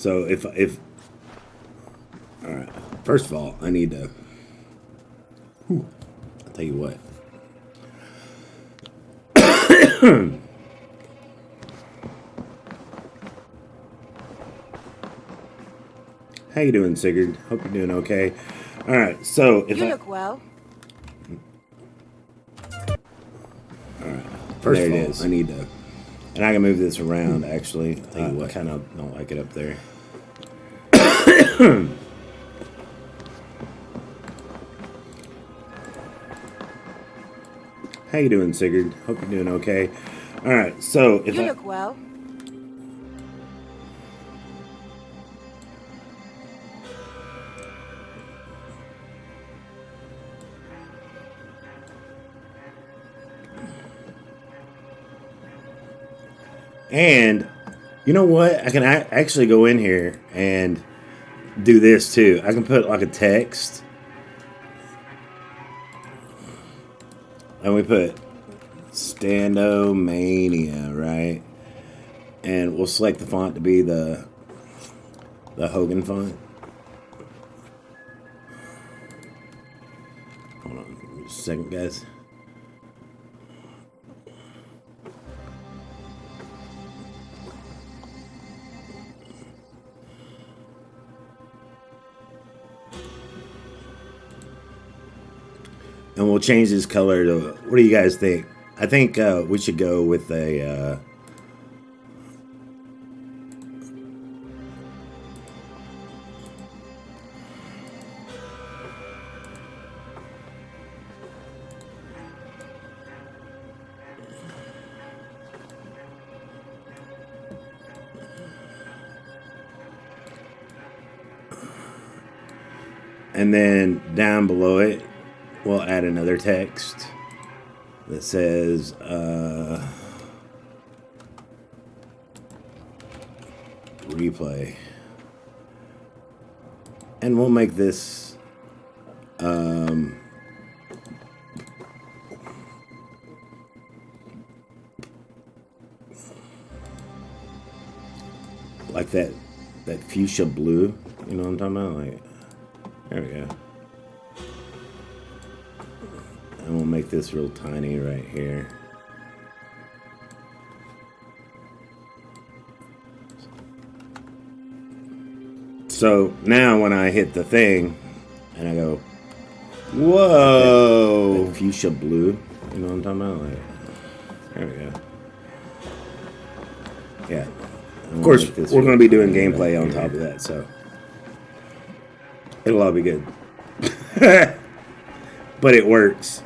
So if all right, first of all, I need to. I'll tell you what. How you doing, Sigurd? Hope you're doing okay. All right, so if you look well. All right, first there of all, it is. I need to, and I can move this around. Actually, I kind of don't like it up there. How you doing, Sigurd? Hope you're doing okay. All right, so if you look well. And you know what? I can actually go in here and do this too. I can put like a text. And we put Stando Mania, right? And we'll select the font to be the Hogan font. Hold on just a second, guys. And we'll change this color to, what do you guys think? I think we should go with a, and then down below it, we'll add another text that says, replay. And we'll make this, like that fuchsia blue. You know what I'm talking about? Like, there we go. And we'll make this real tiny right here. So now when I hit the thing and I go, whoa, that fuchsia blue, you know what I'm talking about? Like, there we go. Yeah. Of course, we're going to be doing gameplay on top of that, so it'll all be good. But it works.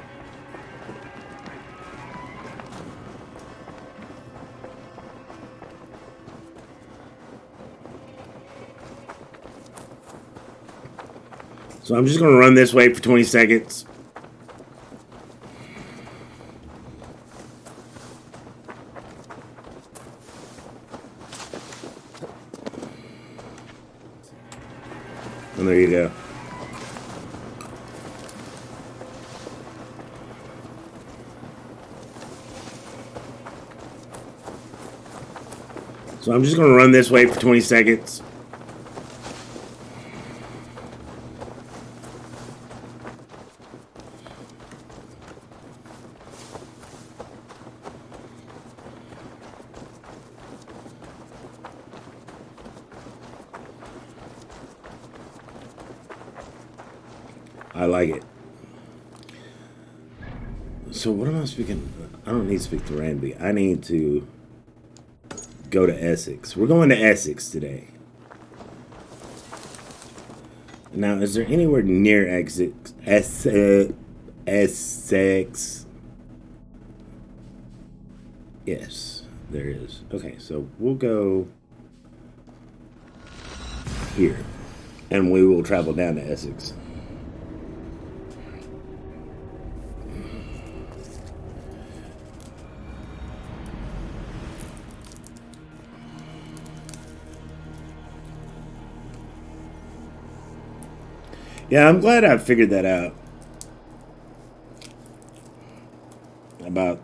So I'm just going to run this way for 20 seconds. And there you go. So I'm just going to run this way for 20 seconds. I like it. So what am I speaking? I don't need to speak to Randy. I need to go to Essex. We're going to Essex today. Now, is there anywhere near Essex? Essex? Yes, there is. Okay, so we'll go here. And we will travel down to Essex. Yeah, I'm glad I figured that out about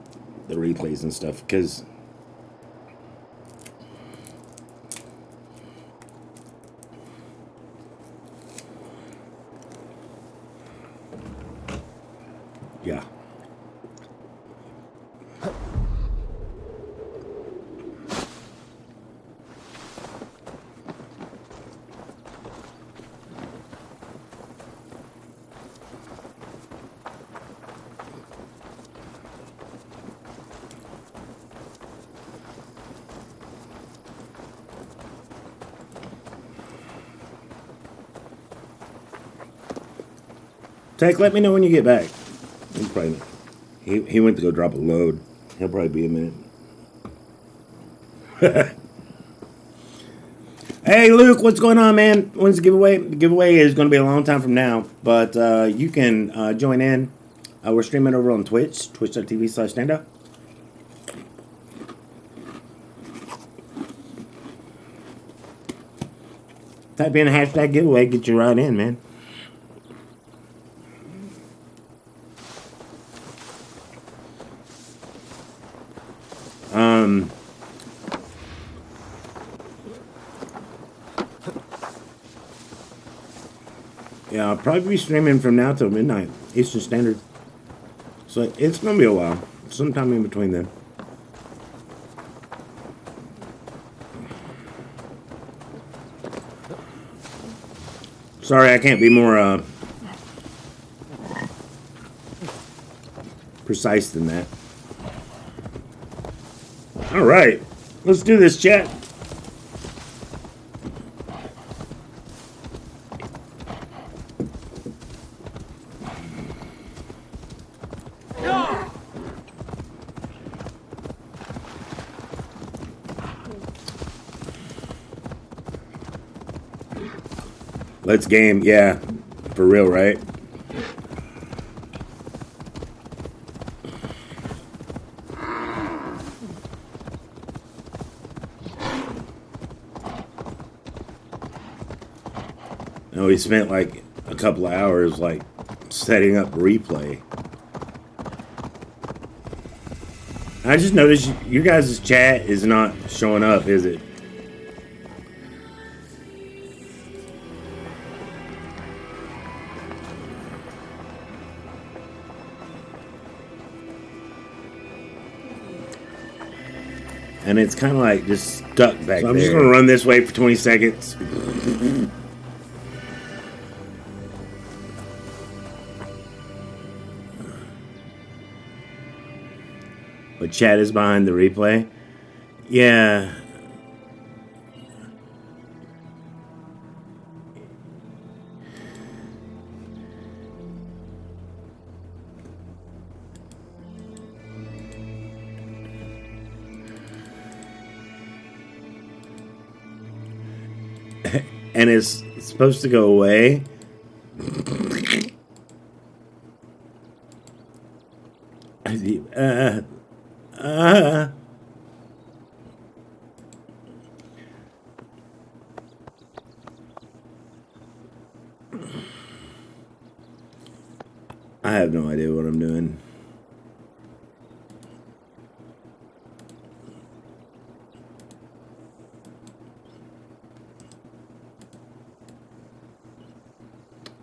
the replays and stuff, because Tech, let me know when you get back. He went to go drop a load. He'll probably be a minute. Hey, Luke, what's going on, man? When's the giveaway? The giveaway is going to be a long time from now, but you can join in. We're streaming over on Twitch, twitch.tv/Stando. Type in hashtag giveaway, get you right in, man. Yeah, I'll probably be streaming from now till midnight, Eastern Standard. So it's going to be a while, sometime in between then. Sorry, I can't be more precise than that. All right, let's do this, chat. Let's game, yeah, for real, right? No, we spent like a couple of hours like setting up replay. I just noticed your guys' chat is not showing up, is it? And it's kind of like just stuck back there. I'm just going to run this way for 20 seconds. But chat is behind the replay. Yeah. And it's supposed to go away. I have no idea what I'm doing.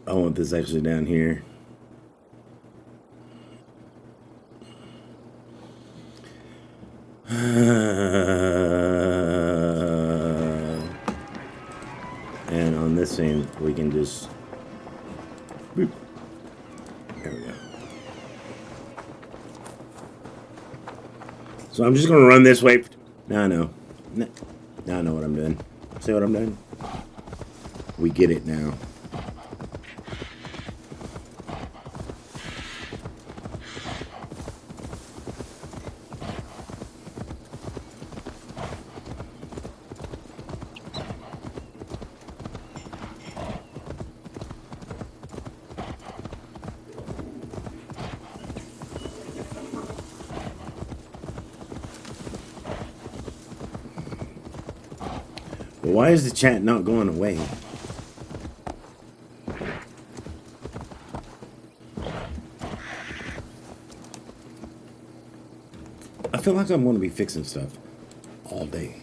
I want this actually down here. And on this thing, we can just... Boop. There we go. So I'm just going to run this way. Now I know. Now I know what I'm doing. See what I'm doing? We get it now. But why is the chat not going away? I feel like I'm going to be fixing stuff all day.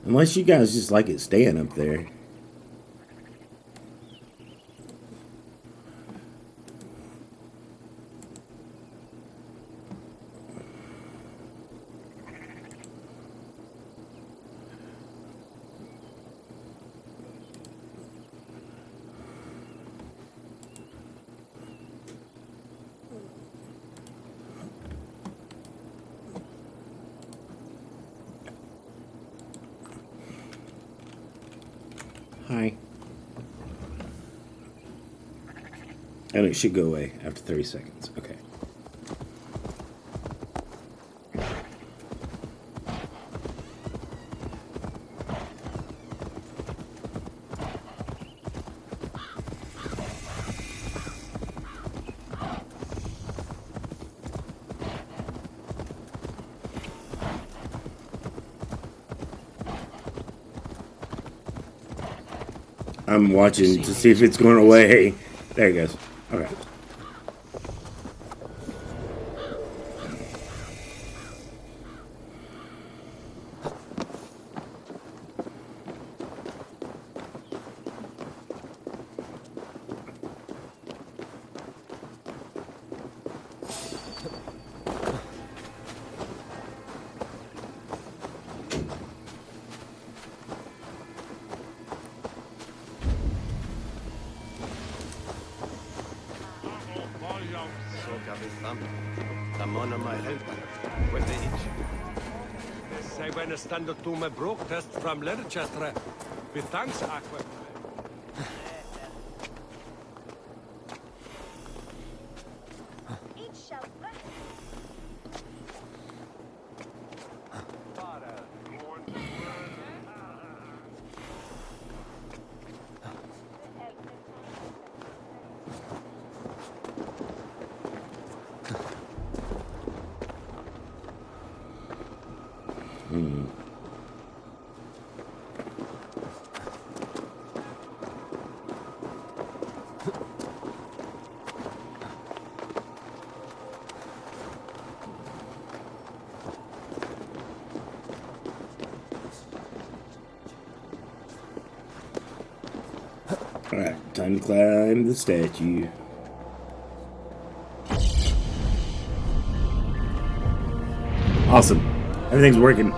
Unless you guys just like it staying up there. Hi. And it should go away after 30 seconds. Okay. I'm watching to see if it's going away. There it goes. Okay. Sei when Stando to me broke test from Leicester. With thanks, Aqua. Alright, time to climb the statue. Awesome. Everything's working.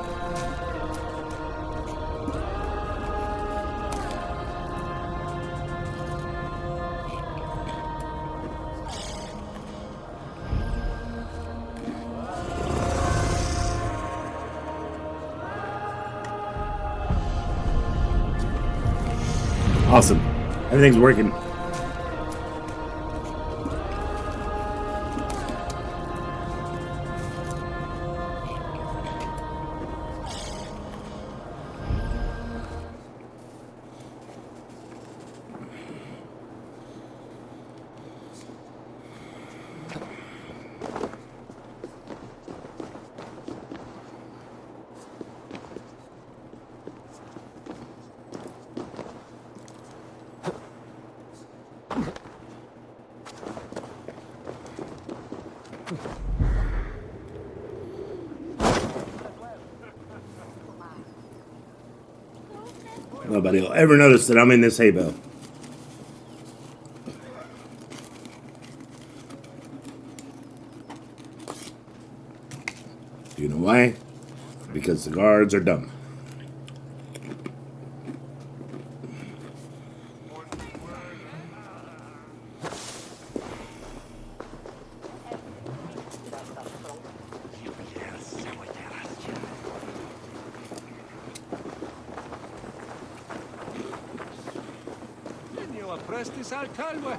Awesome. Everything's working. Nobody will ever notice that I'm in this hay bale. Do you know why? Because the guards are dumb.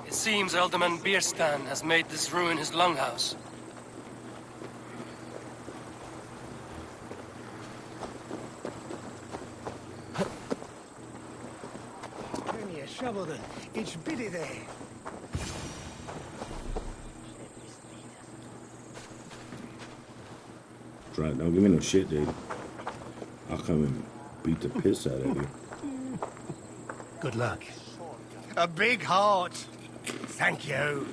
It seems Alderman Bierstan has made this ruin his longhouse. Give me a shovel then. It's bitty there. Right, don't give me no shit, dude. I'll come and beat the piss out of you. Good luck. A big heart. Thank you.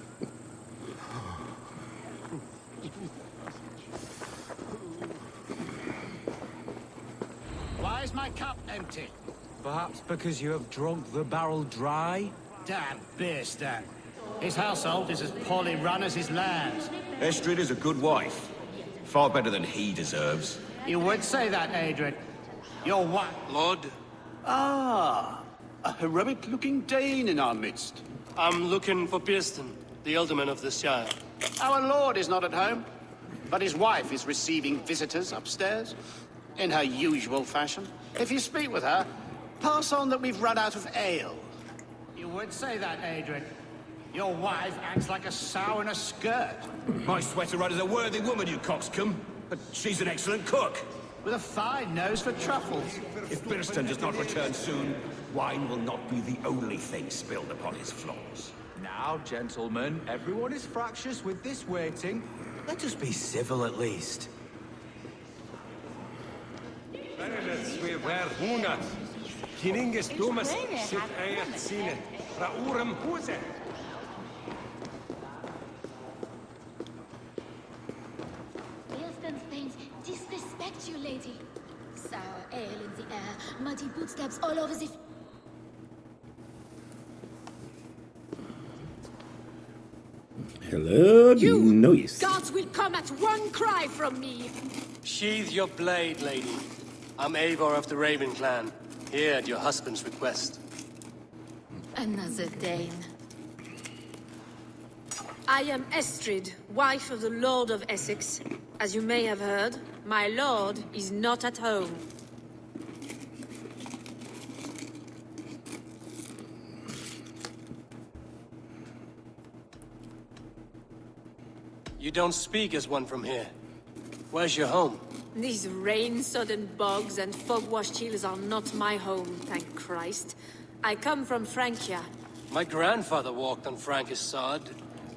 Why is my cup empty? Perhaps because you have drunk the barrel dry? Damn Bierstan. His household is as poorly run as his lands. Estrid is a good wife. Far better than he deserves. You would say that, Adrian. You're what? Lord, Ah, a heroic-looking Dane in our midst. I'm looking for Bierstan, the Alderman of the Shire. Our lord is not at home, but his wife is receiving visitors upstairs in her usual fashion. If you speak with her, Pass on that we've run out of ale. You would say that, Adrian. Your wife acts like a sow in a skirt. My sweater run is a worthy woman, you coxcomb. But she's an excellent cook. With a fine nose for truffles. If Birston does not return soon, wine will not be the only thing spilled upon his floors. Now, gentlemen, everyone is fractious with this waiting. Let us be civil at least. Verilets we ver hunat. Kininges dumas sit eiat sine. Fra urem huse. Birston's things disrespect you, lady. Sour ale in the air, muddy footsteps all over the... Hello, noise. Gods will come at one cry from me. Sheathe your blade, lady. I'm Eivor of the Raven clan, here at your husband's request. Another Dane. I am Estrid, wife of the Lord of Essex. As you may have heard, my lord is not at home. You don't speak as one from here. Where's your home? These rain-sodden bogs and fog-washed hills are not my home, thank Christ. I come from Francia. My grandfather walked on Frankish sod.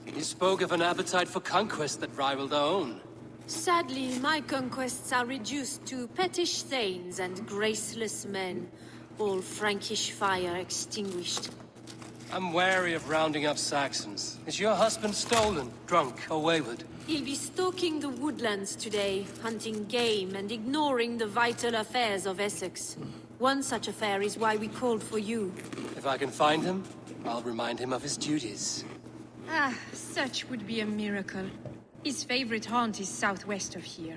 He spoke of an appetite for conquest that rivaled our own. Sadly, my conquests are reduced to pettish thanes and graceless men, all Frankish fire extinguished. I'm wary of rounding up Saxons. Is your husband stolen, drunk, or wayward? He'll be stalking the woodlands today, hunting game and ignoring the vital affairs of Essex. One such affair is why we called for you. If I can find him, I'll remind him of his duties. Ah, such would be a miracle. His favorite haunt is southwest of here.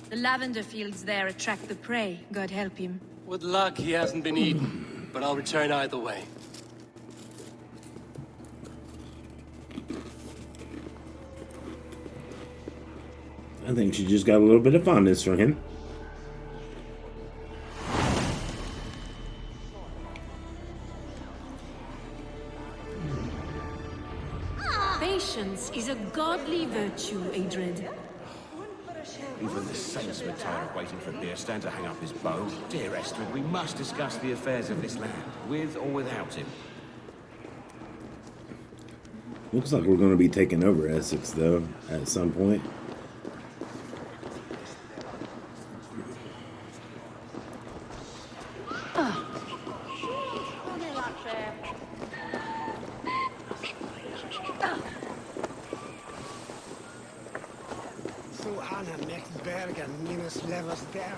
The lavender fields there attract the prey, God help him. With luck, he hasn't been eaten, but I'll return either way. I think she just got a little bit of fondness for him. Patience is a godly virtue, Adred. Even the saints were tired of waiting for Birstan to hang up his bow. Dear Estrid, we must discuss the affairs of this land, with or without him. Looks like we're going to be taking over Essex, though, at some point. So Anna next Bergen, minus levels there.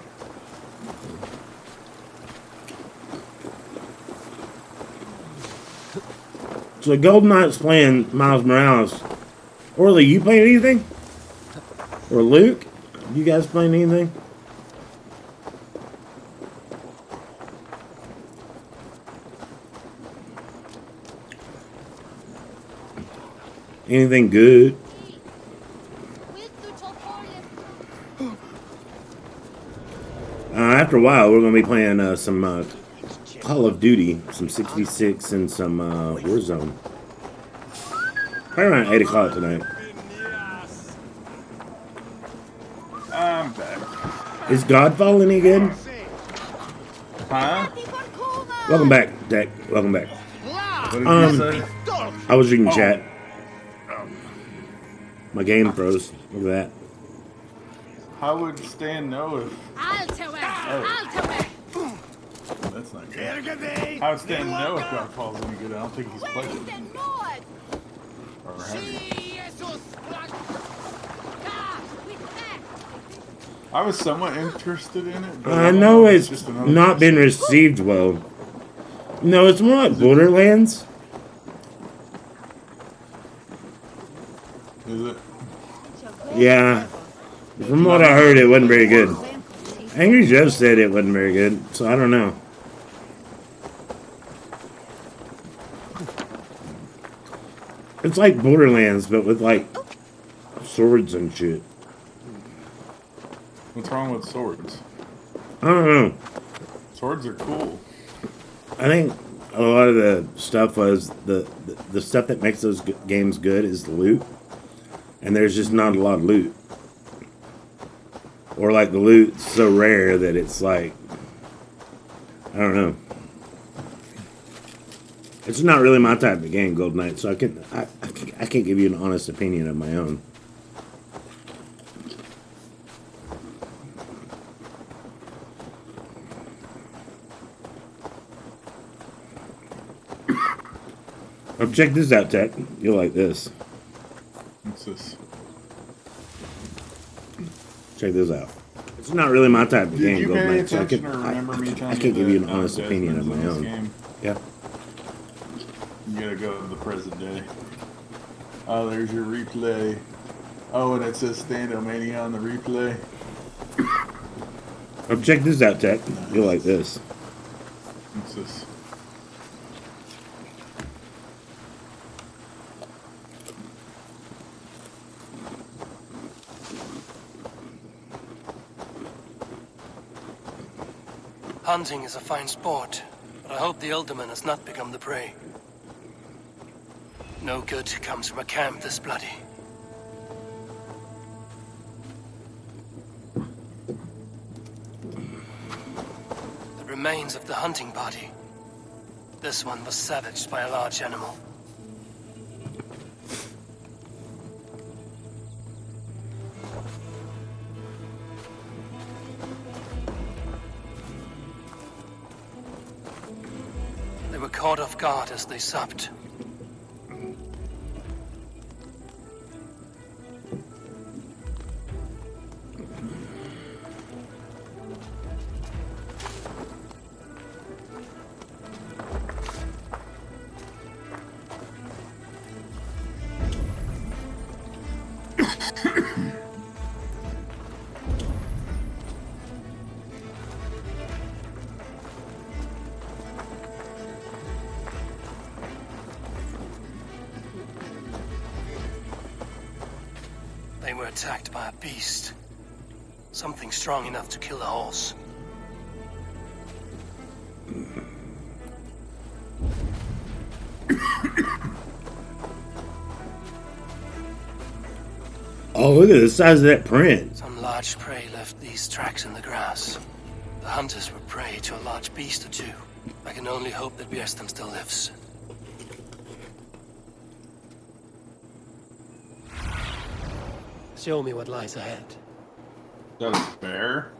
So Golden Knight's playing Miles Morales. Orly, you playing anything? Or Luke? You guys playing anything? Anything good? After a while, we're going to be playing some Call of Duty, some 66 and some Warzone. Probably around 8 o'clock tonight. I'm back. Is Godfall any good? Huh? Welcome back, Deck. Welcome back. What did you say? I was reading chat. My game froze. Look at that. How would Stan know if... That's not good. How would Stan know if Godfall's any good? I don't think he's played it. Or has he? I was somewhat interested in it. But I know it's not been received well. No, it's more like Borderlands. Is it? Yeah. From what I heard, it wasn't very good. Angry Joe said it wasn't very good, so I don't know. It's like Borderlands, but with like swords and shit. What's wrong with swords? I don't know. Swords are cool. I think a lot of the stuff was the stuff that makes those games good is the loot, and there's just not a lot of loot, or like the loot's so rare that it's like, I don't know. It's not really my type of game, Golden Knight, so I can't give you an honest opinion of my own. Oh, check this out, Tech. You'll like this. What's this? Check this out. It's not really my type of Did game, you Golden pay Knight, so I attention or remember me telling can't give you an that, honest opinion of Desmond's my in this own. game? Yeah. You gotta go to the present day. Oh, there's your replay. Oh, and it says Stando Mania on the replay. Oh, check this out, Tech. You'll like this. What's this? Hunting is a fine sport, but I hope the alderman has not become the prey. No good comes from a camp this bloody. The remains of the hunting party. This one was savaged by a large animal. They were caught off guard as they supped. They were attacked by a beast. Something strong enough to kill a horse. Oh, look at the size of that print. Some large prey left these tracks in the grass. The hunters were prey to a large beast or two. I can only hope that Björnstam still lives. Show me what lies ahead. Is that a bear?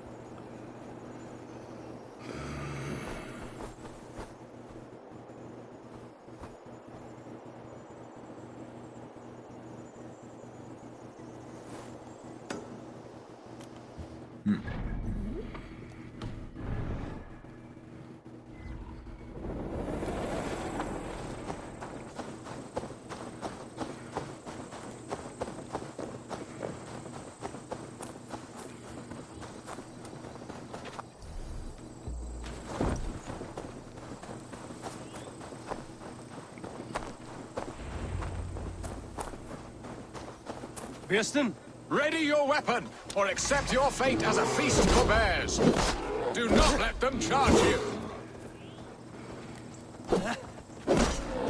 Björnstam? Ready your weapon, or accept your fate as a feast for bears. Do not let them charge you.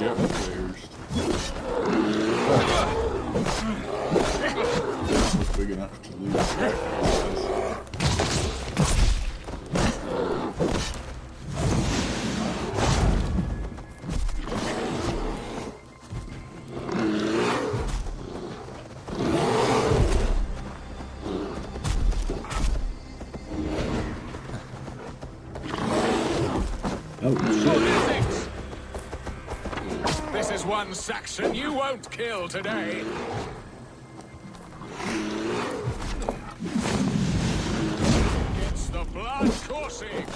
Yep, bears. Almost big enough to lose track of this. This is one Saxon you won't kill today. It's the blood coursing.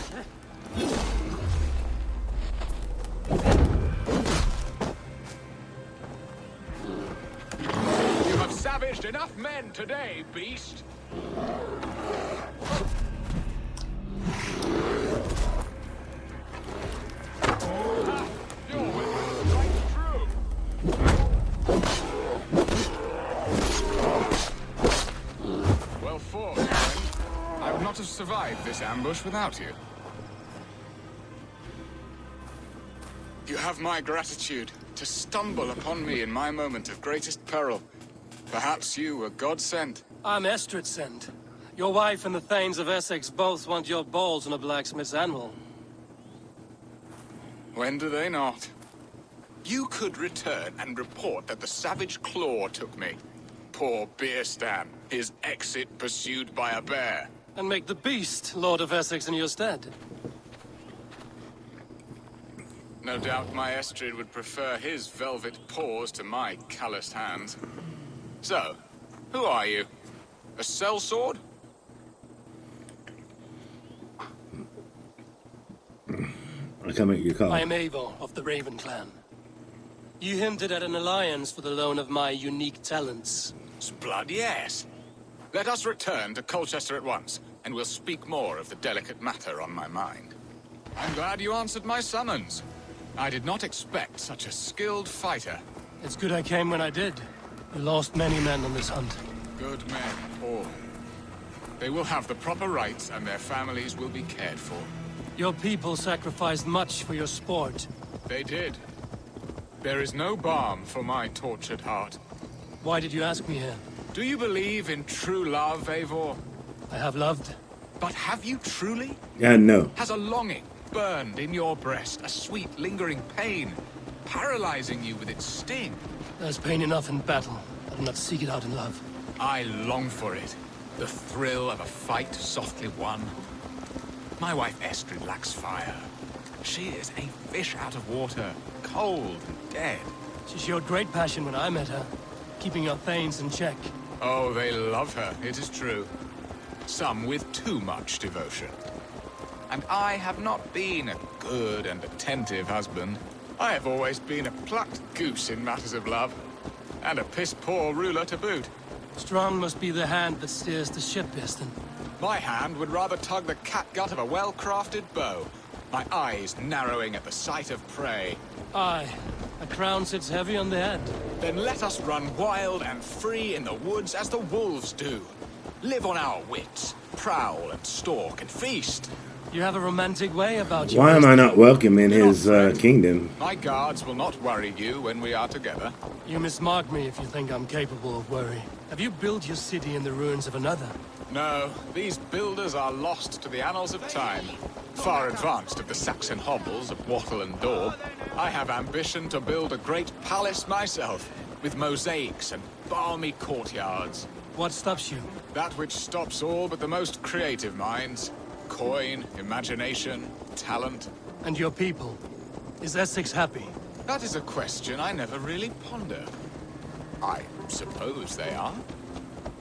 You have savaged enough men today, beast. Well fought, friend. I would not have survived this ambush without you. You have my gratitude to stumble upon me in my moment of greatest peril. Perhaps you were God sent. I'm Estrid sent. Your wife and the Thanes of Essex both want your balls on a blacksmith's anvil. When do they not? You could return and report that the savage claw took me. Poor Beerstan, his exit pursued by a bear. And make the beast Lord of Essex in your stead. No doubt my Estrid would prefer his velvet paws to my calloused hands. So, who are you? A sellsword? I come at your call. I am Eivor of the Raven clan. You hinted at an alliance for the loan of my unique talents. Blood, yes. Let us return to Colchester at once, and we'll speak more of the delicate matter on my mind. I'm glad you answered my summons. I did not expect such a skilled fighter. It's good I came when I did. You lost many men on this hunt. Good men, all. They will have the proper rights, and their families will be cared for. Your people sacrificed much for your sport. They did. There is no balm for my tortured heart. Why did you ask me here? Do you believe in true love, Eivor? I have loved. But have you truly? Yeah, no. Has a longing burned in your breast, a sweet, lingering pain, paralyzing you with its sting? There's pain enough in battle. I do not seek it out in love. I long for it. The thrill of a fight softly won. My wife Estrid lacks fire. She is a fish out of water, cold and dead. She showed great passion when I met her, keeping your Thanes in check. Oh, they love her, it is true. Some with too much devotion. And I have not been a good and attentive husband. I have always been a plucked goose in matters of love. And a piss-poor ruler to boot. Strong must be the hand that steers the ship, Beerstan. My hand would rather tug the catgut of a well-crafted bow. My eyes narrowing at the sight of prey. Aye, a crown sits heavy on the head. Then let us run wild and free in the woods as the wolves do. Live on our wits, prowl and stalk and feast. You have a romantic way about you. Why am I not welcome in his kingdom? My guards will not worry you when we are together. You mismark me if you think I'm capable of worry. Have you built your city in the ruins of another? No, these builders are lost to the annals of time. Far advanced of the Saxon hovels of Wattle and Daub. I have ambition to build a great palace myself, with mosaics and balmy courtyards. What stops you? That which stops all but the most creative minds. Coin, imagination, talent. And your people? Is Essex happy? That is a question I never really ponder. I suppose they are.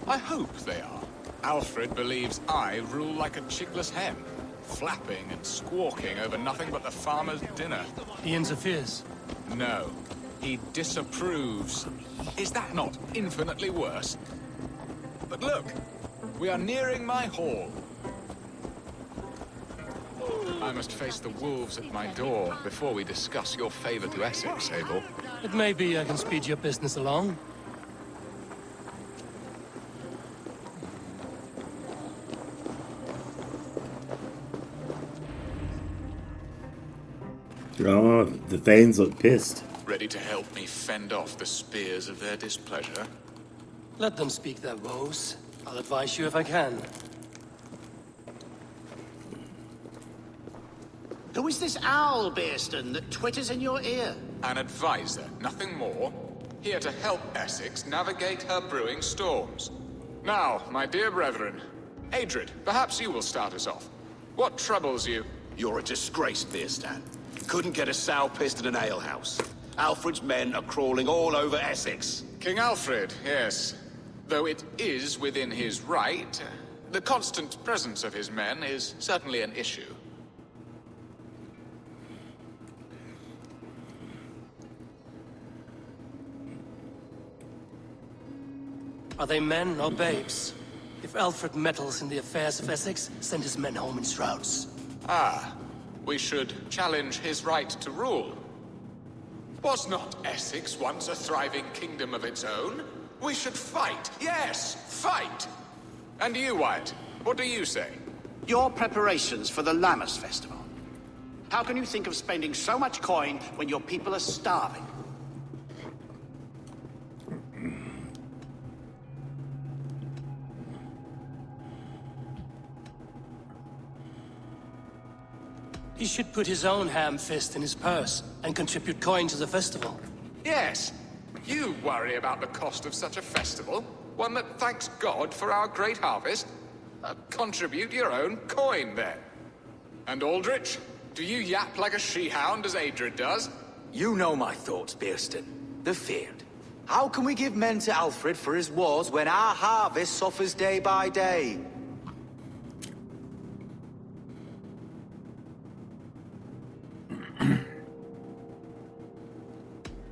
I hope they are. Alfred believes I rule like a chickless hen, flapping and squawking over nothing but the farmer's dinner. He interferes? No, he disapproves. Is that not infinitely worse? But look, we are nearing my hall. I must face the wolves at my door before we discuss your favor to Essex, Abel. It may be I can speed your business along. Oh, the Thanes look pissed. Ready to help me fend off the spears of their displeasure? Let them speak their woes. I'll advise you if I can. Who is this owl, Beerstan, that twitters in your ear? An advisor, nothing more. Here to help Essex navigate her brewing storms. Now, my dear brethren, Adrid, perhaps you will start us off. What troubles you? You're a disgrace, Beerstan. Couldn't get a sow pissed in an alehouse. Alfred's men are crawling all over Essex. King Alfred, yes. Though it is within his right, the constant presence of his men is certainly an issue. Are they men or babes? If Alfred meddles in the affairs of Essex, send his men home in shrouds. Ah, we should challenge his right to rule. Was not Essex once a thriving kingdom of its own? We should fight, yes, fight! And you, Wyatt, what do you say? Your preparations for the Lammas Festival. How can you think of spending so much coin when your people are starving? He should put his own ham fist in his purse and contribute coin to the festival. Yes. You worry about the cost of such a festival, one that thanks God for our great harvest. Contribute your own coin, then. And Aldrich, do you yap like a she-hound as Adred does? You know my thoughts, Bearston. The feared. How can we give men to Alfred for his wars when our harvest suffers day by day?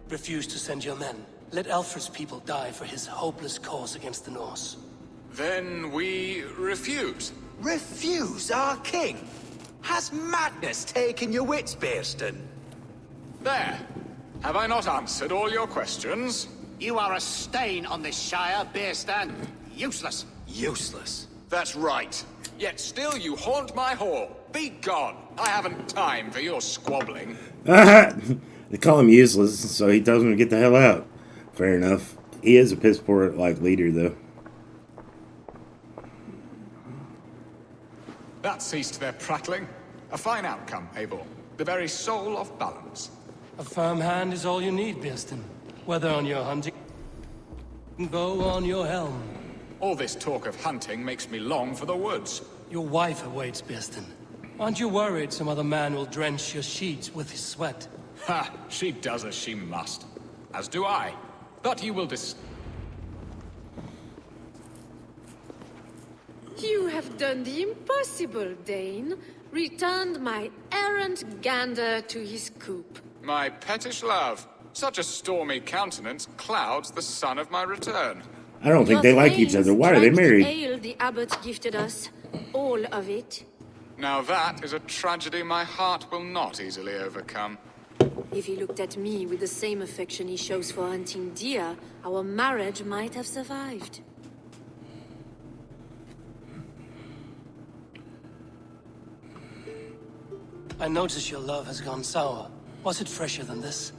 Refuse to send your men. Let Alfred's people die for his hopeless cause against the Norse. Then we refuse. Refuse our king? Has madness taken your wits, Bearston? There. Have I not answered all your questions? You are a stain on this Shire, Bearstan. Useless. Useless. That's right. Yet still you haunt my hall. Be gone. I haven't time for your squabbling. They call him useless, so he tells him to get the hell out. Fair enough. He is a piss poor like leader, though. That ceased their prattling. A fine outcome, Eivor. The very soul of balance. A firm hand is all you need, Bearston. Whether on your hunting bow or on your helm. All this talk of hunting makes me long for the woods. Your wife awaits, Bearston. Aren't you worried some other man will drench your sheets with his sweat? Ha! She does as she must. As do I. But you will You have done the impossible, Dane. Returned my errant gander to his coop. My pettish love. Such a stormy countenance clouds the sun of my return. I don't think they like each other. Why are they married? Ale the abbot gifted us. All of it. Now that is a tragedy my heart will not easily overcome. If he looked at me with the same affection he shows for hunting deer, our marriage might have survived. I notice your love has gone sour. Was it fresher than this?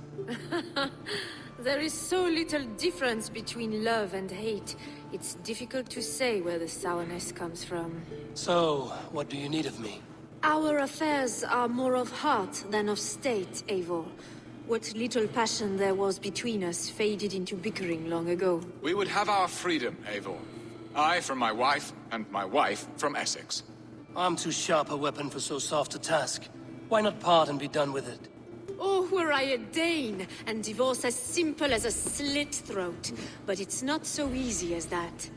There is so little difference between love and hate. It's difficult to say where the sourness comes from. So, what do you need of me? Our affairs are more of heart than of state, Eivor. What little passion there was between us faded into bickering long ago. We would have our freedom, Eivor. I from my wife, and my wife from Essex. I'm too sharp a weapon for so soft a task. Why not part and be done with it? Oh, were I a Dane, and divorce as simple as a slit throat. But it's not so easy as that.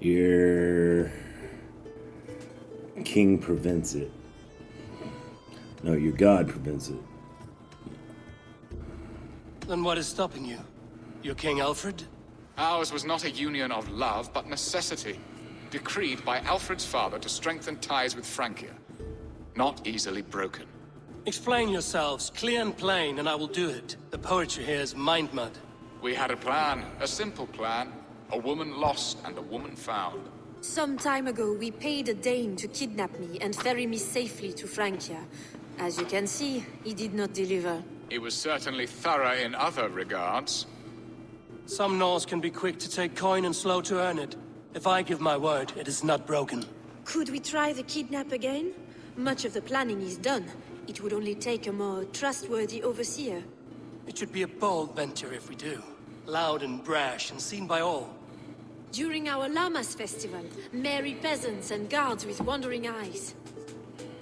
Your king prevents it. No, your god prevents it. Then what is stopping you? Your King Alfred? Ours was not a union of love, but necessity. Decreed by Alfred's father to strengthen ties with Francia. Not easily broken. Explain yourselves, clear and plain, and I will do it. The poetry here is mind mud. We had a plan, a simple plan. A woman lost and a woman found. Some time ago, we paid a Dane to kidnap me and ferry me safely to Francia. As you can see, he did not deliver. He was certainly thorough in other regards. Some Norse can be quick to take coin and slow to earn it. If I give my word, it is not broken. Could we try the kidnap again? Much of the planning is done. It would only take a more trustworthy overseer. It should be a bold venture if we do. Loud and brash and seen by all. During our Llamas festival, merry peasants and guards with wandering eyes.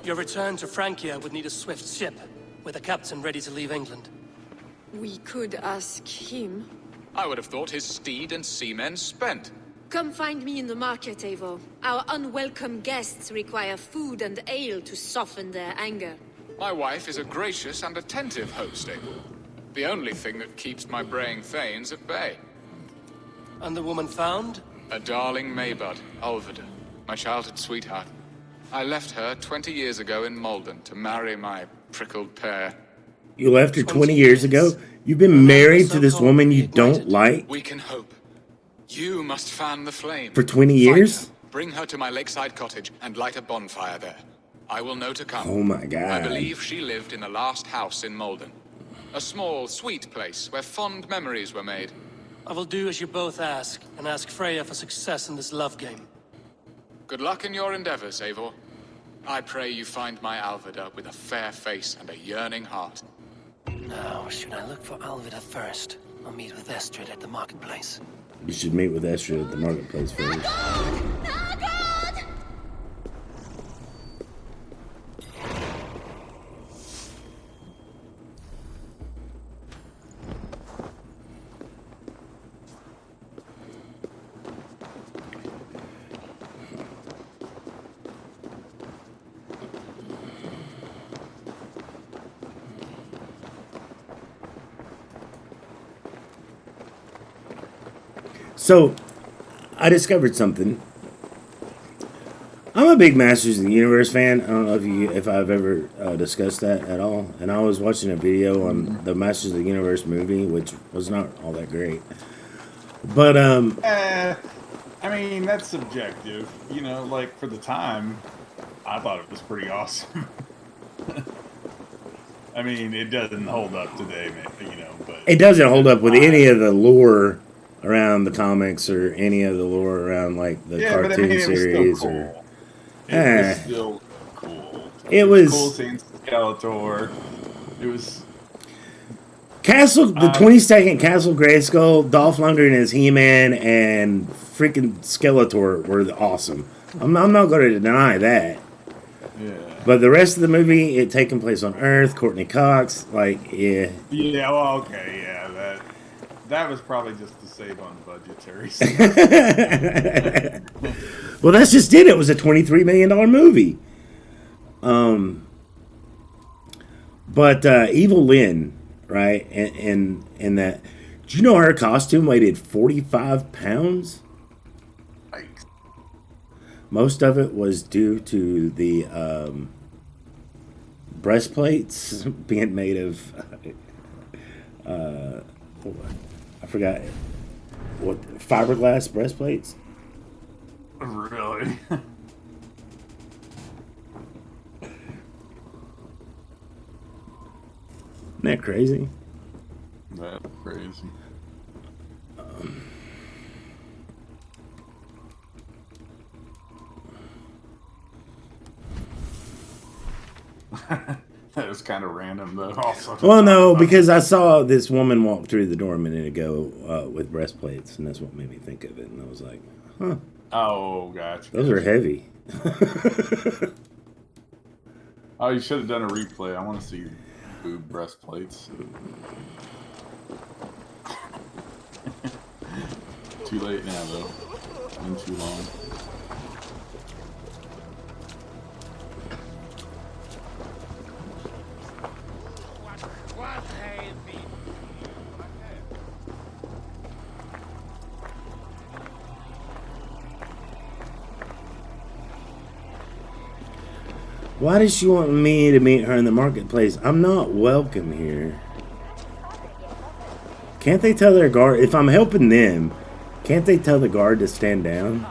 Your return to Francia would need a swift ship, with a captain ready to leave England. We could ask him. I would have thought his steed and seamen spent. Come find me in the market, Eivor. Our unwelcome guests require food and ale to soften their anger. My wife is a gracious and attentive host, Eivor. The only thing that keeps my braying thanes at bay. And the woman found? A darling Maybud, Ulvida, my childhood sweetheart. I left her 20 years ago in Malden to marry my prickled pear. You left her 20 years ago? You've been married to this woman you don't like? We can hope. You must fan the flame. For 20 years? Bring her to my lakeside cottage and light a bonfire there. I will know to come. Oh my God. I believe she lived in the last house in Malden. A small, sweet place where fond memories were made. I will do as you both ask, and ask Freya for success in this love game. Good luck in your endeavors, Eivor. I pray you find my Alvida with a fair face and a yearning heart. Now, should I look for Alvida first, or meet with Estrid at the marketplace? You should meet with Estrid at the marketplace first. So, I discovered something. I'm a big Masters of the Universe fan. I don't know if I've ever discussed that at all. And I was watching a video on the Masters of the Universe movie, which was not all that great. But I mean, that's subjective. You know, like for the time, I thought it was pretty awesome. I mean, it doesn't hold up today, you know, but it doesn't hold up with any of the lore around the comics or any of the lore around like the cartoon series. Cool. Or it was still cool. It was cool seeing Skeletor. It was Castle, the 22nd Castle Grayskull, Dolph Lundgren as He-Man, and freaking Skeletor were awesome. I'm not going to deny that. Yeah. But the rest of the movie, it taking place on Earth, Courtney Cox, like, yeah. Yeah, well, okay, yeah, that was probably just to save on budgetary stuff. Well, that's just it. It was a $23 million movie. But Evil Lynn, right? And that, do you know her costume weighed 45 pounds? Most of it was due to the breastplates being made of, I forgot, what, fiberglass breastplates? Really? Isn't that crazy? That's crazy. That was kind of random, though. Also, well, no, because I saw this woman walk through the door a minute ago with breastplates, and that's what made me think of it. And I was like, huh. Oh, gotcha. Those are heavy. Oh, you should have done a replay. I want to see boob breastplates. Too late now, though. Been too long. Why does she want me to meet her in the marketplace? I'm not welcome here. Can't they tell their guard, if I'm helping them, can't they tell the guard to stand down?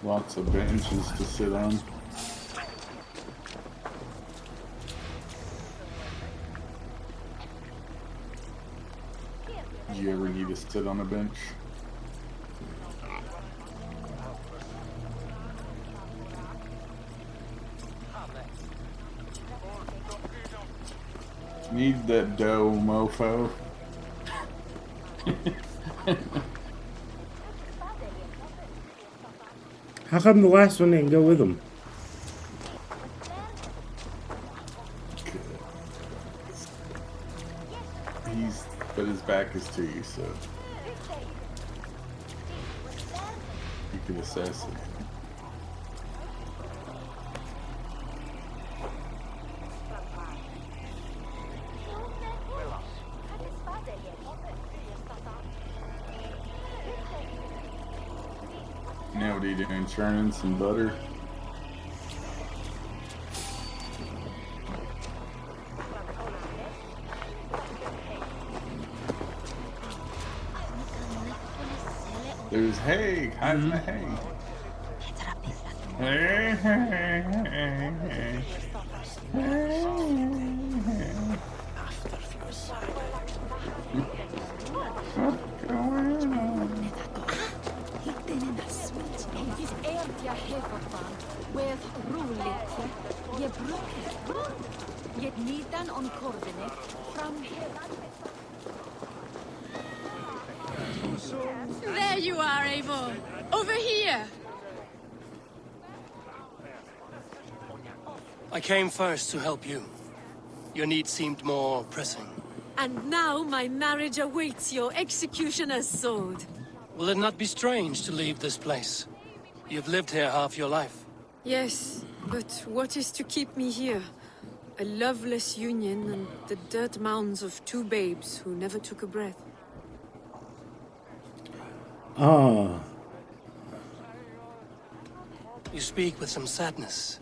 Lots of benches to sit on. Do you ever need to sit on a bench? Need that dough, mofo. How come the last one didn't go with them? But his back is to you, so. could assess it. Now what are you doing? Churning some butter? There's hay, hiding the hay. Hey, hey, hey, hey. What's going on? There you are, Eivor. Over here. I came first to help you. Your need seemed more pressing. And now my marriage awaits your executioner's sword. Will it not be strange to leave this place? You've lived here half your life. Yes, but what is to keep me here? A loveless union and the dirt mounds of two babes who never took a breath. Ah. You speak with some sadness.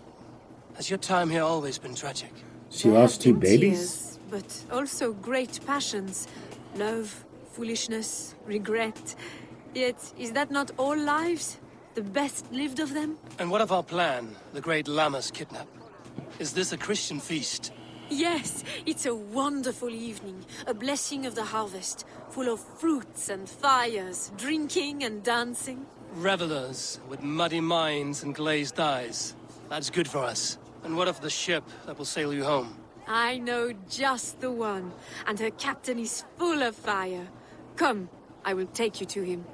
Has your time here always been tragic? She lost two babies? Tears, but also great passions. Love, foolishness, regret. Yet, is that not all lives? The best lived of them? And what of our plan, the great Lammas kidnap? Is this a Christian feast? Yes, it's a wonderful evening. A blessing of the harvest, full of fruits and fires, drinking and dancing. Revelers with muddy minds and glazed eyes. That's good for us. And what of the ship that will sail you home? I know just the one, and her captain is full of fire. Come, I will take you to him.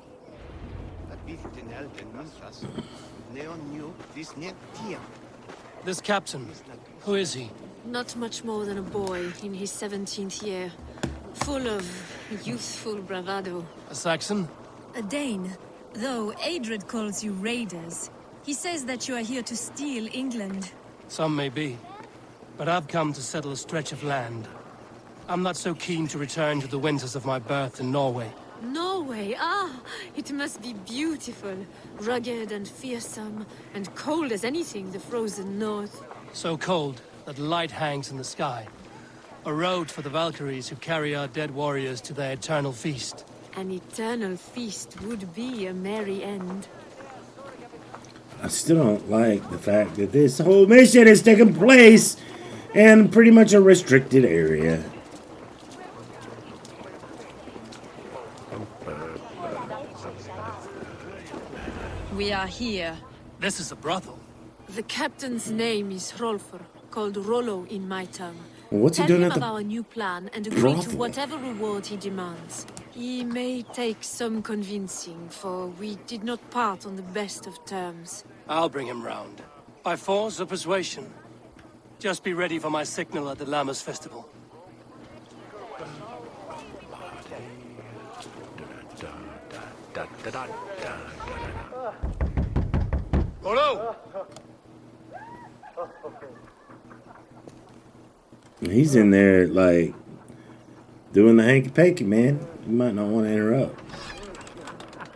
This captain, who is he? Not much more than a boy in his 17th year. Full of youthful bravado. A Saxon? A Dane. Though Adred calls you raiders. He says that you are here to steal England. Some may be. But I've come to settle a stretch of land. I'm not so keen to return to the winters of my birth in Norway. Norway, it must be beautiful. Rugged and fearsome, and cold as anything the frozen north. So cold that light hangs in the sky. A road for the Valkyries who carry our dead warriors to their eternal feast. An eternal feast would be a merry end. I still don't like the fact that this whole mission is taking place in pretty much a restricted area. We are here. This is a brothel. The captain's name is Hrolfr, called Rollo in my tongue. What's he Tell doing him at of the our new plan and agree to whatever reward he demands. He may take some convincing, for we did not part on the best of terms. I'll bring him round. By force or persuasion. Just be ready for my signal at the Lammas festival. Rollo! He's in there, like, doing the hanky-panky, man. You might not want to interrupt.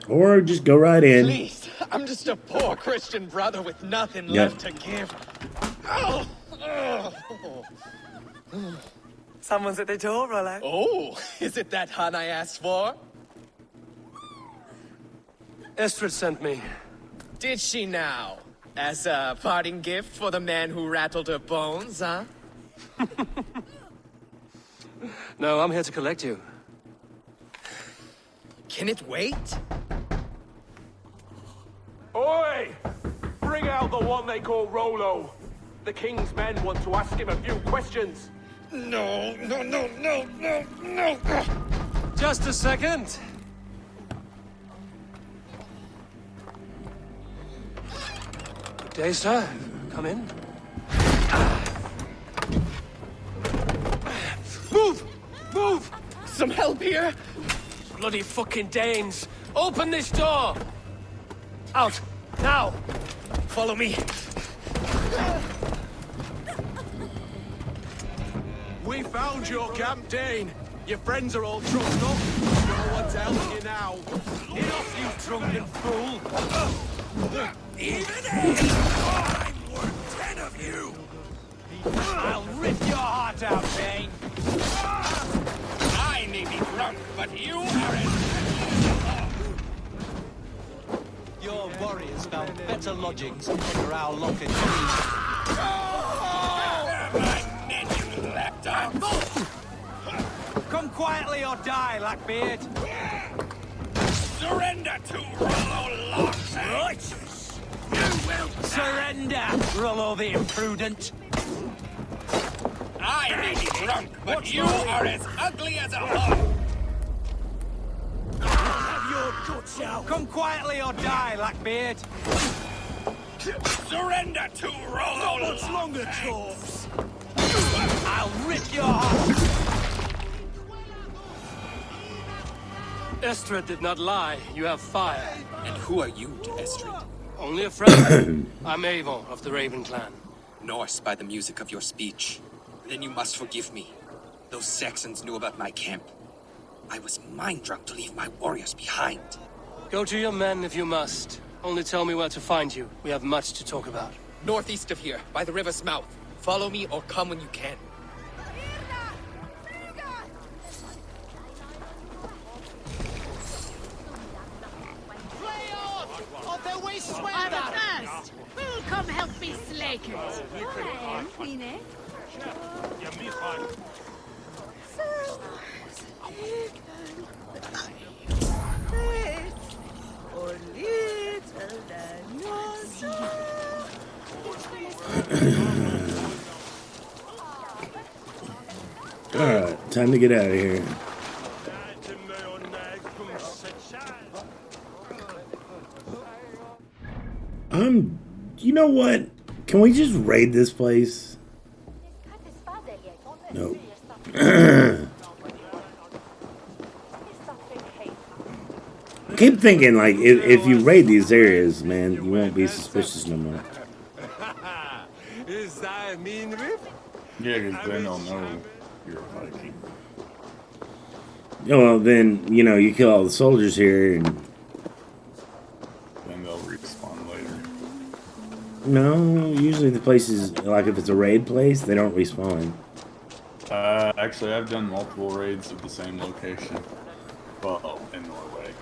Or just go right in. Please, I'm just a poor Christian brother with nothing left to give. Oh. Someone's at the door, Rollo. Oh, is it that hun I asked for? Estrid sent me. Did she now? As a parting gift for the man who rattled her bones, huh? No, I'm here to collect you. Can it wait? Oi! Bring out the one they call Rollo. The king's men want to ask him a few questions. No. Just a second. Good day, sir. Come in. Move! Move! Some help here? Bloody fucking Danes! Open this door! Out! Now! Follow me! We found your camp, Dane. Your friends are all trussed up. No one's helping you now. Enough, you drunken fool! Even I'm worth 10 of you! I'll rip your heart out, Dane! I may be drunk, but you are as... Your warriors found better lodgings under our lock and key. My men, you lapdogs! Come quietly or die, Blackbeard! Surrender to Rollo Locks! Righteous! You will... Surrender, Rollo the Imprudent! I may be drunk, but you are as ugly as a hog! Have your guts out! Come quietly or die, Blackbeard! Surrender to Rollo Not much Locks! longer, Chorps! I'll rip your heart! Estrid did not lie. You have fire. And who are you to Estrid? Only a friend. I'm Avon of the Raven clan. Norse by the music of your speech. Then you must forgive me. Those Saxons knew about my camp. I was mind-drunk to leave my warriors behind. Go to your men if you must. Only tell me where to find you. We have much to talk about. Northeast of here, by the river's mouth. Follow me or come when you can. I'm athirst. Who'll come help me slake it? Alright, time to get out of here. You know what? Can we just raid this place? Nope. I keep thinking, like, if you raid these areas, man, you won't be suspicious no more. Is that a mean rip? Yeah, because they don't know you're a Viking. Well, then, you know, you kill all the soldiers here and... Then they'll respawn later. No, usually the places, like if it's a raid place, they don't respawn. Actually, I've done multiple raids of the same location. Well, in Norway.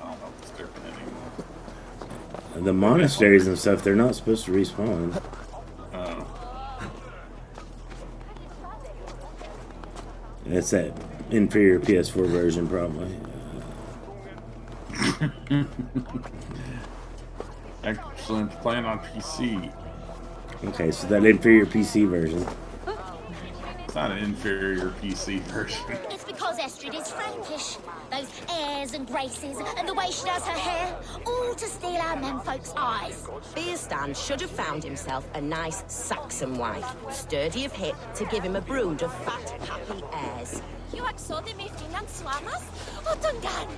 I don't know if it's different anymore. The monasteries and stuff, they're not supposed to respawn. It's that inferior PS4 version, probably. Actually, I'm playing on PC. Okay, so that inferior PC version. It's not an inferior PC version. It's because Estrid is Frankish. Those airs and graces, and the way she does her hair, all to steal our menfolk's eyes. Beerstan should have found himself a nice Saxon wife, sturdy of hip, to give him a brood of fat, happy heirs. You saw them and swamas? Oh, Dungan!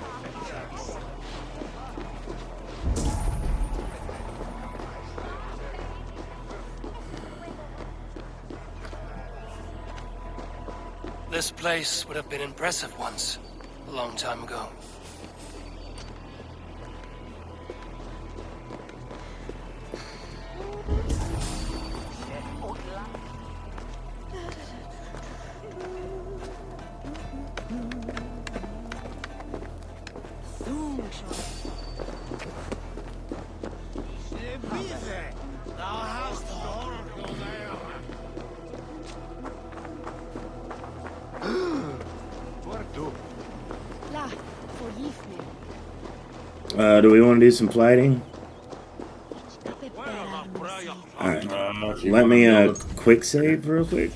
This place would have been impressive once, a long time ago. Do we want to do some fighting? Alright. Let me quick save real quick.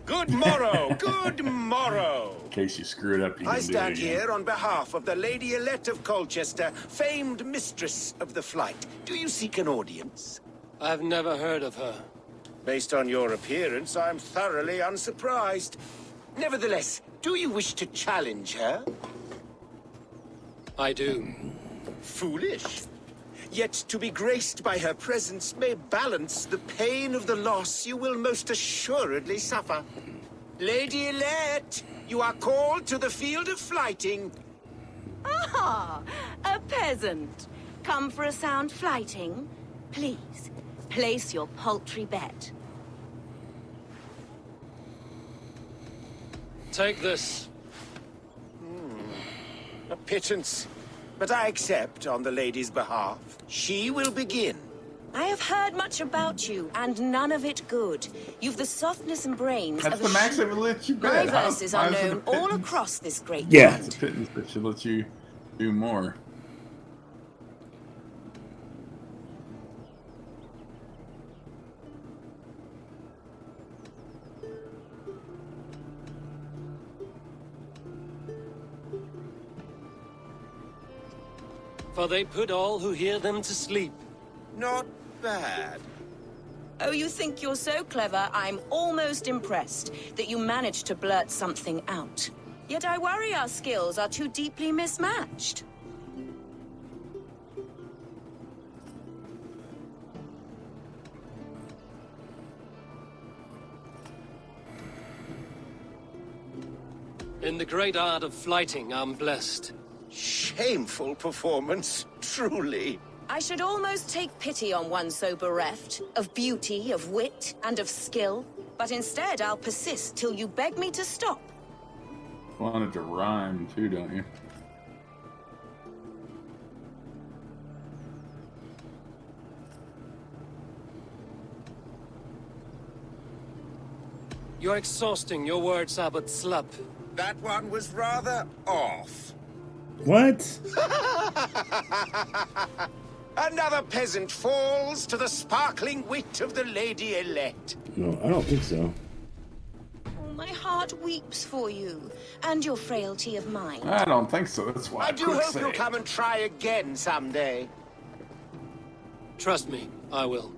Good morrow, good morrow. In case you screw it up, you I can do stand it again. here on behalf of the Lady Elette of Colchester, famed mistress of the flight. Do you seek an audience? I've never heard of her. Based on your appearance, I'm thoroughly unsurprised. Nevertheless, do you wish to challenge her? I do. Foolish. Yet to be graced by her presence may balance the pain of the loss you will most assuredly suffer. Lady Elette, you are called to the field of flighting. Ah, a peasant. Come for a sound flighting? Please, place your paltry bet. Take this. A pittance. But I accept on the lady's behalf. She will begin. I have heard much about you, and none of it good. You've the softness and brains That's of the a max sheep. that will let you My bet. verses are How's it a known all pittance? across this great Yeah. It's a pittance that should let you do more. For they put all who hear them to sleep. Not bad. Oh, you think you're so clever, I'm almost impressed that you managed to blurt something out. Yet I worry our skills are too deeply mismatched. In the great art of flighting, I'm blessed. Shameful performance, truly. I should almost take pity on one so bereft, of beauty, of wit, and of skill. But instead, I'll persist till you beg me to stop. Wanted to rhyme too, don't you? You're exhausting. Your words are but slub. That one was rather off. What? Another peasant falls to the sparkling wit of the Lady Elect. No, I don't think so. Oh, my heart weeps for you, and your frailty of mind. I don't think so. That's why I do hope you'll come and try again someday. Trust me, I will.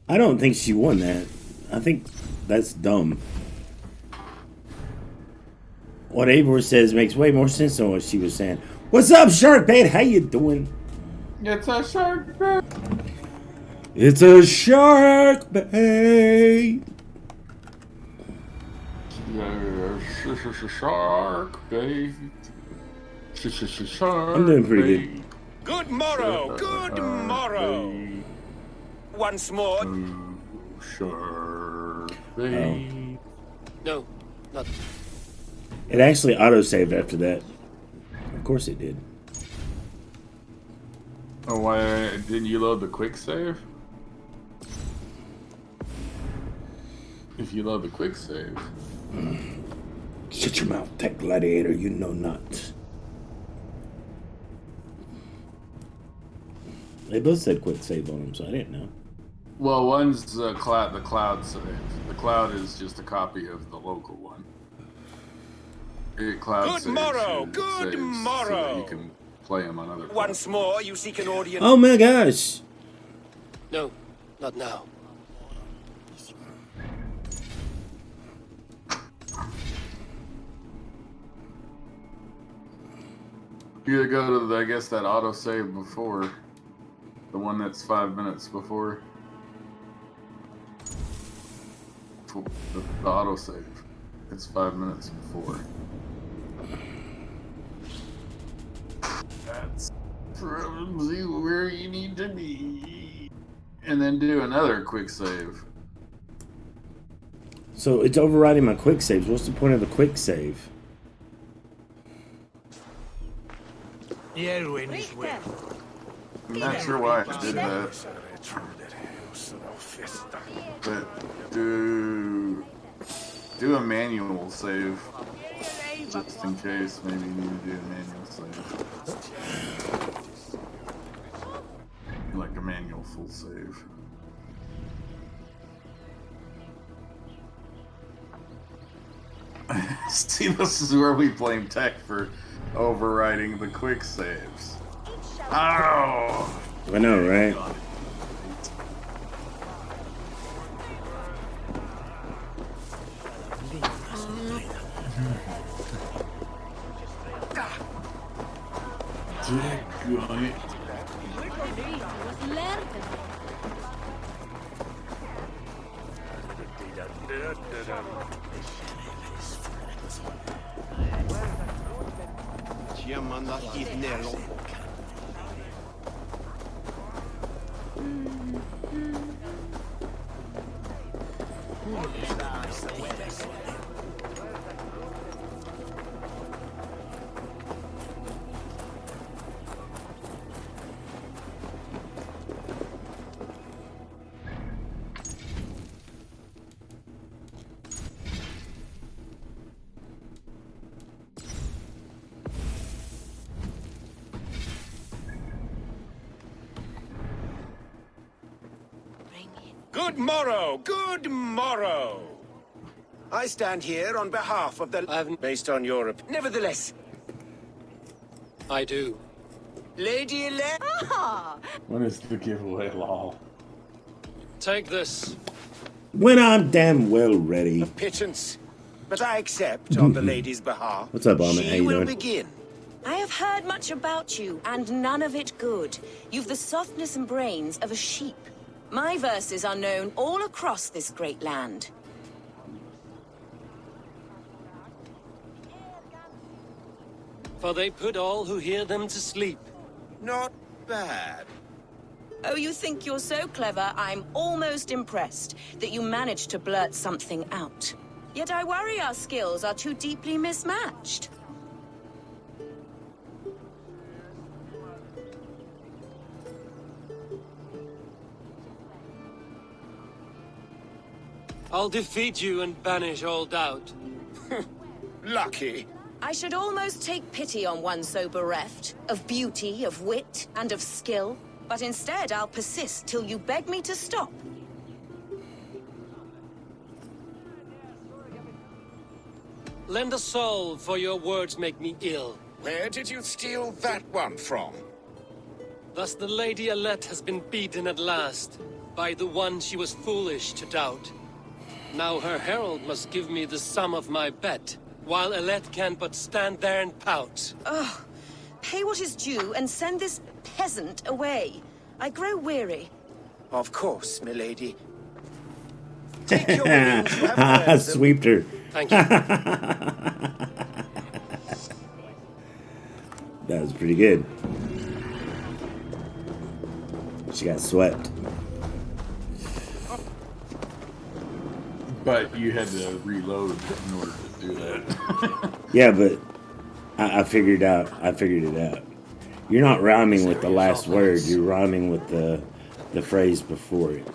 I don't think she won that. I think that's dumb. What Eivor says makes way more sense than what she was saying. What's up, Shark Bait? How you doing? It's a shark bait. It's a shark bait. Shark bait. Shark I'm doing pretty good. Good morrow, good morrow. Once more. Shark bait. No, not. It actually auto-saved after that. Of course it did. Oh, why didn't you load the quick save? If you load the quick save. Shut your mouth, tech gladiator, you know not. They both said quick save on them, so I didn't know. Well, one's the cloud save. The cloud is just a copy of the local one. Good morrow, good morrow. So that you can play them on other. Once more, you seek an audience. Oh my gosh! No, not now. You either go to, I guess, that autosave before. The one that's 5 minutes before. The autosave. It's 5 minutes before. That's probably where you need to be. And then do another quick save. So it's overriding my quick saves. What's the point of the quick save? I'm not sure why I did that. But do a manual save. Just in case, maybe you need to do a manual save. Like a manual full save. See, this is where we blame tech for overriding the quick saves. Oh! I know, right? Good morrow, good morrow. I stand here on behalf of the... based on Europe. Nevertheless, I do. Lady elect... Ah! When is the giveaway, lol? Take this. When I'm damn well ready. Pittance. But I accept on the lady's behalf. What's up, Almond? How She you will doing? begin. I have heard much about you, and none of it good. You've the softness and brains of a sheep. My verses are known all across this great land. For they put all who hear them to sleep. Not bad. Oh, you think you're so clever, I'm almost impressed that you managed to blurt something out. Yet I worry our skills are too deeply mismatched. I'll defeat you and banish all doubt. Lucky. I should almost take pity on one so bereft, of beauty, of wit, and of skill. But instead, I'll persist till you beg me to stop. Lend a soul, for your words make me ill. Where did you steal that one from? Thus the Lady Alette has been beaten at last, by the one she was foolish to doubt. Now her herald must give me the sum of my bet, while Alette can but stand there and pout. Ugh. Pay what is due and send this peasant away. I grow weary. Of course, milady. Take your wings, you have earned them. Sweeped her. Thank you. That was pretty good. She got swept. But you had to reload in order to do that. Yeah, but I figured it out. You're not rhyming with the last word. You're rhyming with the phrase before it.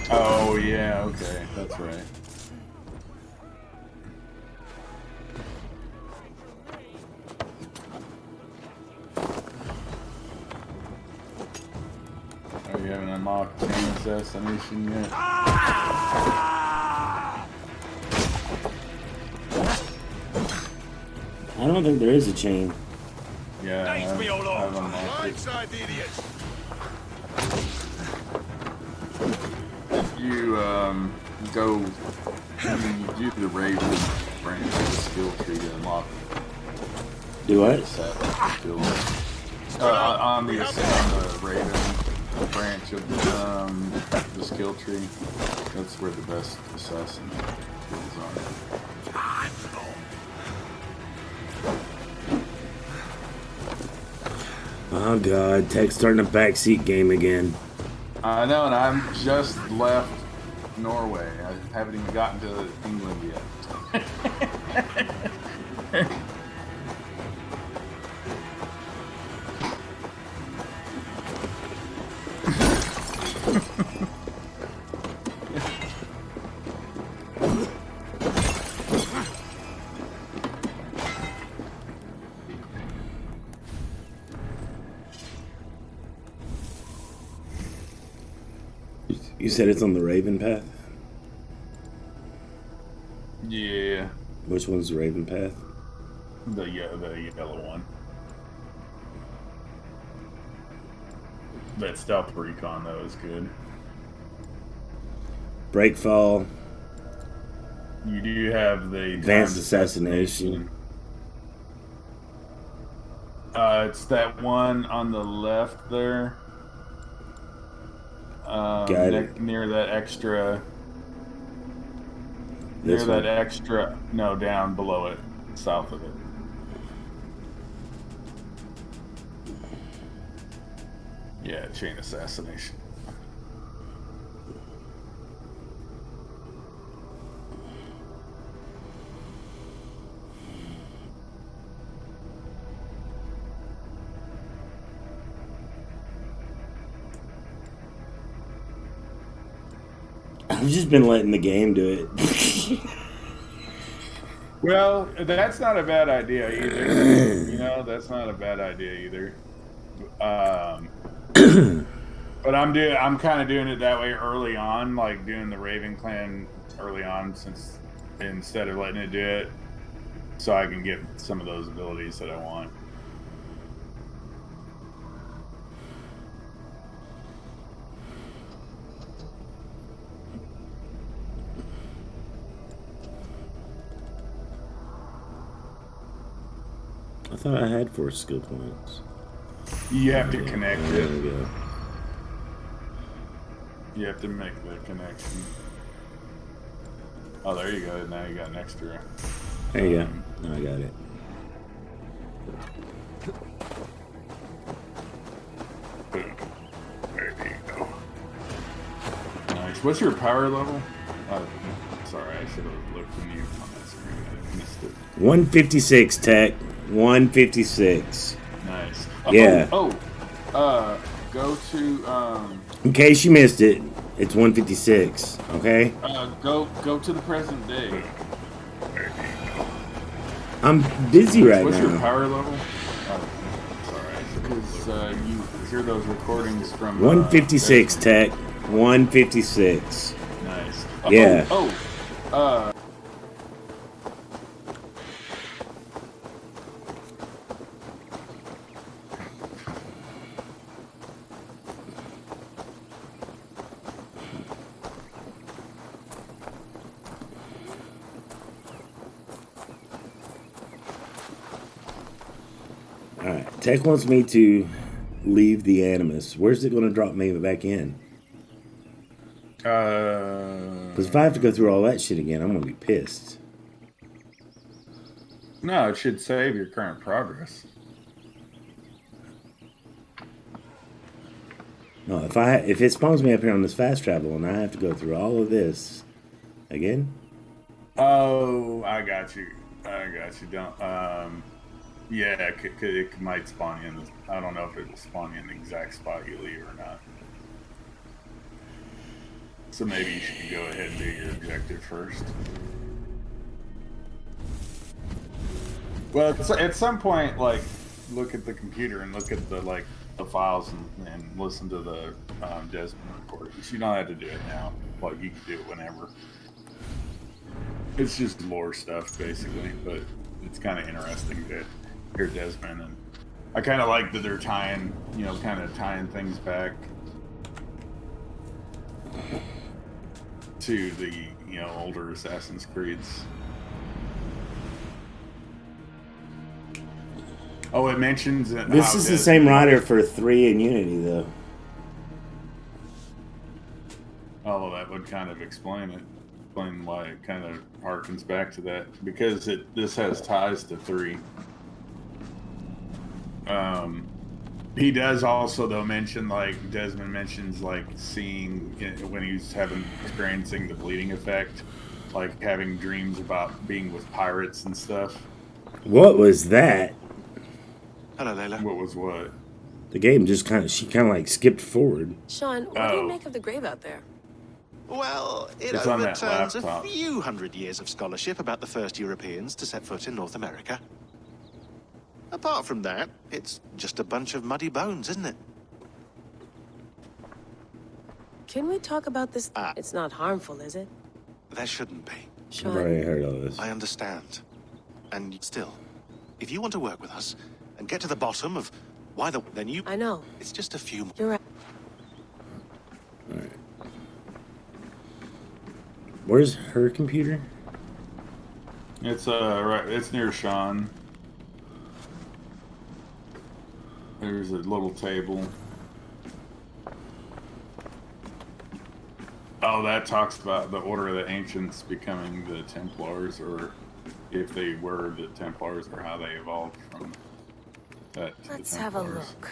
Oh, yeah, okay. That's right. Oh, you haven't unlocked chain assassination yet? I don't think there is a chain. Yeah, I've unlocked it. Side, the idiots. You go, you do the Raven branch of the skill tree to unlock. Do what? On the Raven branch of the skill tree. That's where the best assassin skills are. Oh god, Tech's starting a backseat game again. I know, and I'm just left Norway. I haven't even gotten to England yet. You said it's on the Raven path? Yeah. Which one's the Raven path? The yellow one. That stealth recon though is good. Breakfall. You do have the advanced assassination. It's that one on the left there. Got it. Near that extra. This Near one. that extra. No, down below it, south of it. Yeah, chain assassination. I've just been letting the game do it. Well, that's not a bad idea either. You know, that's not a bad idea either. But I'm kind of doing it that way early on, like doing the Raven Clan early on, since instead of letting it do it, so I can get some of those abilities that I want. I thought I had 4 skill points. You have to connect it. There we go. You have to make the connection. Oh, there you go. Now you got an extra. There you go. Now I got it. Boom. There you go. Nice. What's your power level? Sorry, I should have looked when you on that screen. I missed it. 156 tech. 156. Nice. Yeah. Go to In case you missed it, it's 156. Okay. Go to the present day. I'm busy right What's now. your power level? Sorry, because you hear those recordings from 156 tech. 156. Nice. Yeah. Alright, Tech wants me to leave the Animus. Where's it going to drop me back in? Because if I have to go through all that shit again, I'm going to be pissed. No, it should save your current progress. No, if it spawns me up here on this fast travel and I have to go through all of this again. Oh, I got you. Don't. Yeah, it might spawn you in. I don't know if it will spawn you in the exact spot you leave or not. So maybe you should go ahead and do your objective first. Well, at some point, like, look at the computer and look at the files and listen to the Desmond recordings. You don't have to do it now. Like, you can do it whenever. It's just lore stuff, basically, but it's kind of interesting to hear Desmond, and I kind of like that they're tying things back to the older Assassin's Creeds. Oh, it mentions that This is the same writer for 3 and Unity, though. Oh, that would kind of explain why it kind of harkens back to that, because this has ties to 3. He does also, though, mention, like, Desmond mentions, like, seeing, when he's experiencing the bleeding effect, like, having dreams about being with pirates and stuff. What was that? Hello, Layla. What was what? The game just she kind of like skipped forward. Sean, what do you make of the grave out there? Well, it It's on that overturns a laptop. few hundred years of scholarship about the first Europeans to set foot in North America. Apart from that, it's just a bunch of muddy bones, isn't it? Can we talk about this? It's not harmful, is it? There shouldn't be. I've already heard all this. I understand. And still, if you want to work with us and get to the bottom of why then you... I know. It's just a few... You're right. Alright. Where's her computer? It's right. It's near Sean. There's a little table. Oh, that talks about the Order of the Ancients becoming the Templars, or if they were the Templars, or how they evolved from that to Let's the have a Templars. look.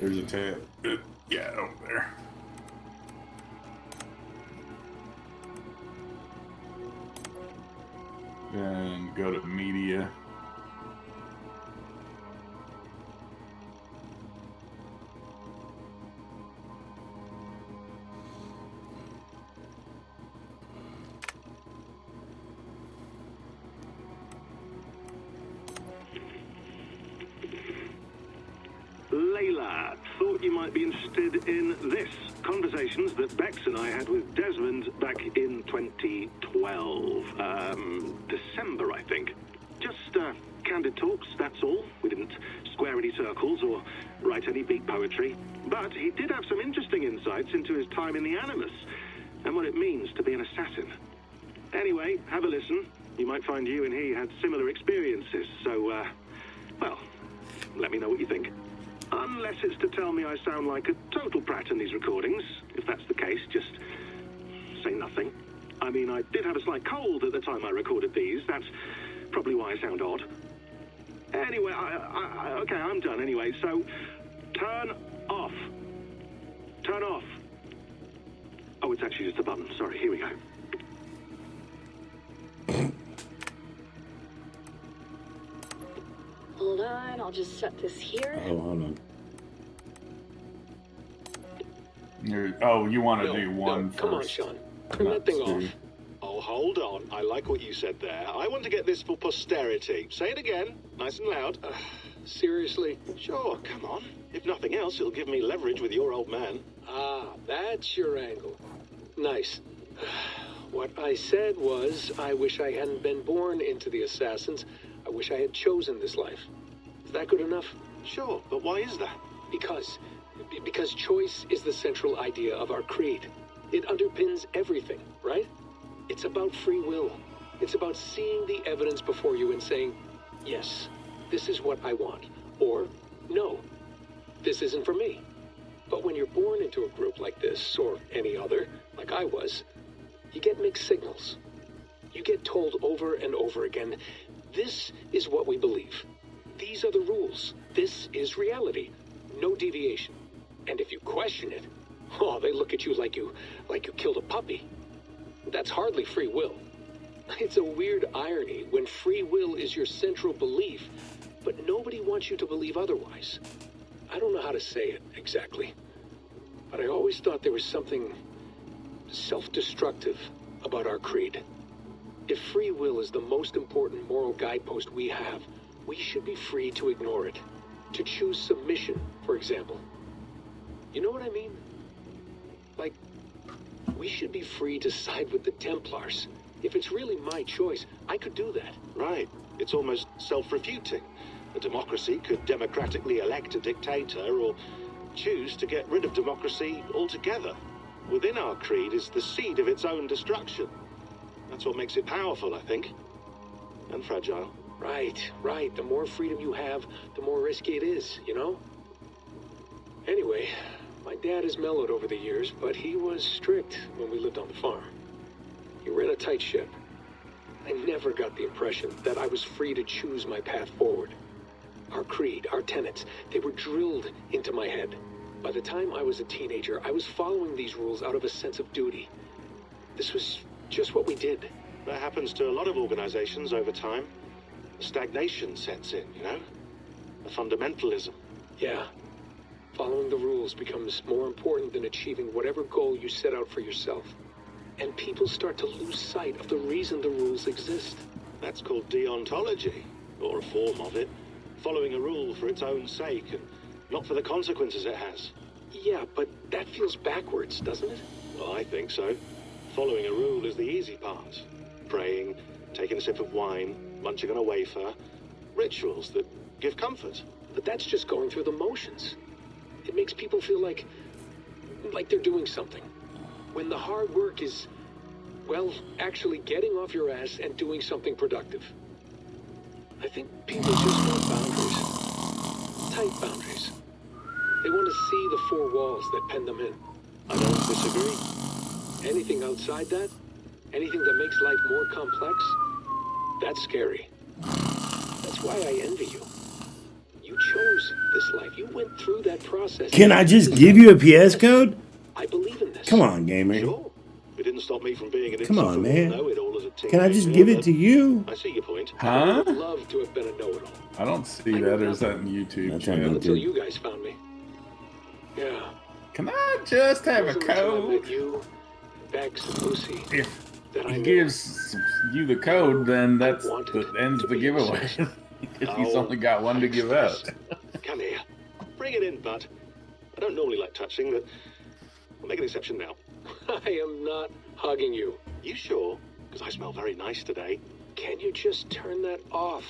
There's a tail. Yeah, over there. And go to media. Layla, thought you might be interested in this. Conversations that Bex and I had with Desmond back in 2012. December, I think. Just candid talks, that's all. We didn't square any circles or write any big poetry. But he did have some interesting insights into his time in the Animus and what it means to be an assassin. Anyway, have a listen. You might find you and he had similar experiences. So, well, let me know what you think. Unless it's to tell me I sound like a total prat in these recordings. If that's the case, just say nothing. I mean, I did have a slight cold at the time I recorded these. That's probably why I sound odd. Anyway, okay, I'm done anyway. So, turn off. Turn off. Oh, it's actually just a button. Sorry, here we go. Hold on, I'll just set this here. Oh, hold on. Oh, you want to do one first. Come on, Sean. Turn that thing off. Oh, hold on. I like what you said there. I want to get this for posterity. Say it again, nice and loud. Seriously? Sure, come on. If nothing else, it'll give me leverage with your old man. Ah, that's your angle. Nice. What I said was, I wish I hadn't been born into the Assassins. I wish I had chosen this life. Is that good enough? Sure, but why is that? Because choice is the central idea of our creed. It underpins everything, right? It's about free will. It's about seeing the evidence before you and saying, yes, this is what I want. Or, no, this isn't for me. But when you're born into a group like this, or any other, like I was, you get mixed signals. You get told over and over again, this is what we believe. These are the rules. This is reality. No deviation. And if you question it, oh, they look at you like you killed a puppy. That's hardly free will. It's a weird irony when free will is your central belief, but nobody wants you to believe otherwise. I don't know how to say it exactly, but I always thought there was something self-destructive about our creed. If free will is the most important moral guidepost we have, we should be free to ignore it. To choose submission, for example. You know what I mean? Like, we should be free to side with the Templars. If it's really my choice, I could do that. Right. It's almost self-refuting. A democracy could democratically elect a dictator or choose to get rid of democracy altogether. Within our creed is the seed of its own destruction. That's what makes it powerful, I think. And fragile. Right. The more freedom you have, the more risky it is, you know? Anyway, my dad has mellowed over the years, but he was strict when we lived on the farm. He ran a tight ship. I never got the impression that I was free to choose my path forward. Our creed, our tenets, they were drilled into my head. By the time I was a teenager, I was following these rules out of a sense of duty. This was just what we did. That happens to a lot of organizations over time. Stagnation sets in, you know? A fundamentalism. Yeah. Following the rules becomes more important than achieving whatever goal you set out for yourself. And people start to lose sight of the reason the rules exist. That's called deontology, or a form of it. Following a rule for its own sake, and not for the consequences it has. Yeah, but that feels backwards, doesn't it? Well, I think so. Following a rule is the easy part. Praying, taking a sip of wine, munching on a wafer. Rituals that give comfort. But that's just going through the motions. It makes people feel like they're doing something. When the hard work is Well, actually getting off your ass and doing something productive. I think people just want boundaries. Tight boundaries. They want to see the four walls that pen them in. I don't disagree. Anything outside that, anything that makes life more complex, that's scary. That's why I envy you. You chose this life. You went through that process. Can I just give you a PS code? I believe in this. Come on, gamer. Sure. It didn't stop me from being an Come on, man. know-it-all as a Can I just give it to you? I see your point. I Huh? would love to have been a know-it-all. I don't see that, or is that in YouTube That's on channel? Until YouTube. you guys found me. Yeah. Can I just have a Until I code? met you, Bex, and Lucy. If that I he knew. gives you the code, then that's wanted that ends to the be giveaway. innocent. If he's only got one to give out. Come here. Bring it in, bud. I don't normally like touching, but I'll make an exception now. I am not hugging you. You sure? Because I smell very nice today. Can you just turn that off?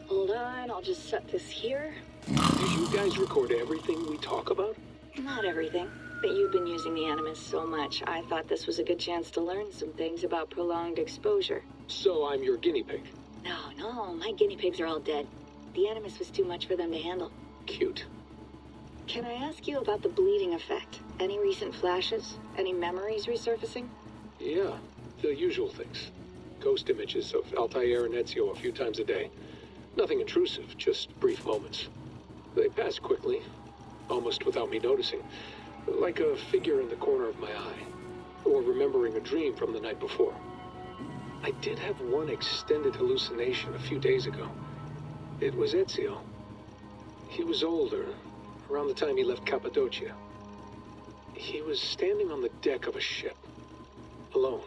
Hold on, I'll just set this here. Do you guys record everything we talk about? Not everything, but you've been using the Animus so much, I thought this was a good chance to learn some things about prolonged exposure. So I'm your guinea pig. No, my guinea pigs are all dead. The Animus was too much for them to handle. Cute. Can I ask you about the bleeding effect? Any recent flashes? Any memories resurfacing? Yeah, the usual things. Ghost images of Altair and Ezio a few times a day. Nothing intrusive, just brief moments. They pass quickly, almost without me noticing. Like a figure in the corner of my eye. Or remembering a dream from the night before. I did have one extended hallucination a few days ago. It was Ezio. He was older, around the time he left Cappadocia. He was standing on the deck of a ship, alone.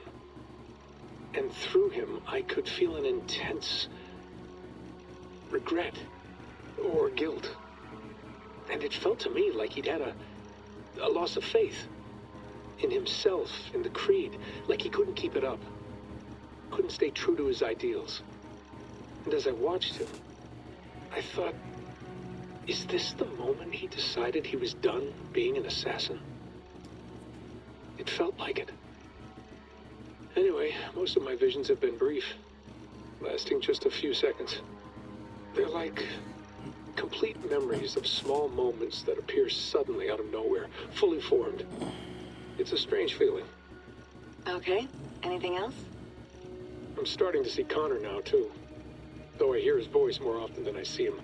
And through him, I could feel an intense regret or guilt. And it felt to me like he'd had a loss of faith in himself, in the creed, like he couldn't keep it up, couldn't stay true to his ideals. And as I watched him, I thought, is this the moment he decided he was done being an assassin? It felt like it. Anyway, most of my visions have been brief, lasting just a few seconds. They're like complete memories of small moments that appear suddenly out of nowhere, fully formed. It's a strange feeling. Okay, anything else? I'm starting to see Connor now, too. Though I hear his voice more often than I see him.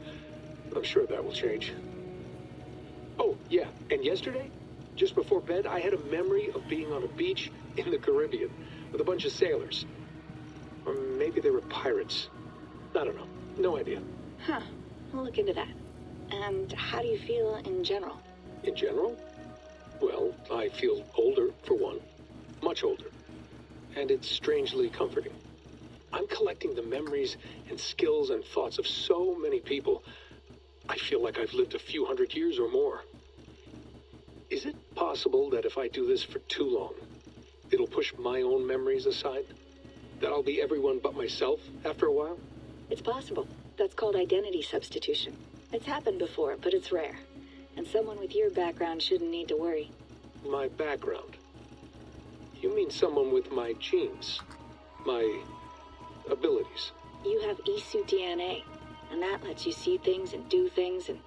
I'm sure that will change. Oh, yeah, and yesterday, just before bed, I had a memory of being on a beach in the Caribbean with a bunch of sailors. Or maybe they were pirates. I don't know. No idea. Huh, we'll look into that. And how do you feel in general? In general? Well, I feel older, for one. Much older. And it's strangely comforting. I'm collecting the memories and skills and thoughts of so many people. I feel like I've lived a few hundred years or more. Is it possible that if I do this for too long, it'll push my own memories aside? That I'll be everyone but myself after a while? It's possible. That's called identity substitution. It's happened before, but it's rare. And someone with your background shouldn't need to worry. My background? You mean someone with my genes? My abilities? You have Isu DNA, and that lets you see things and do things and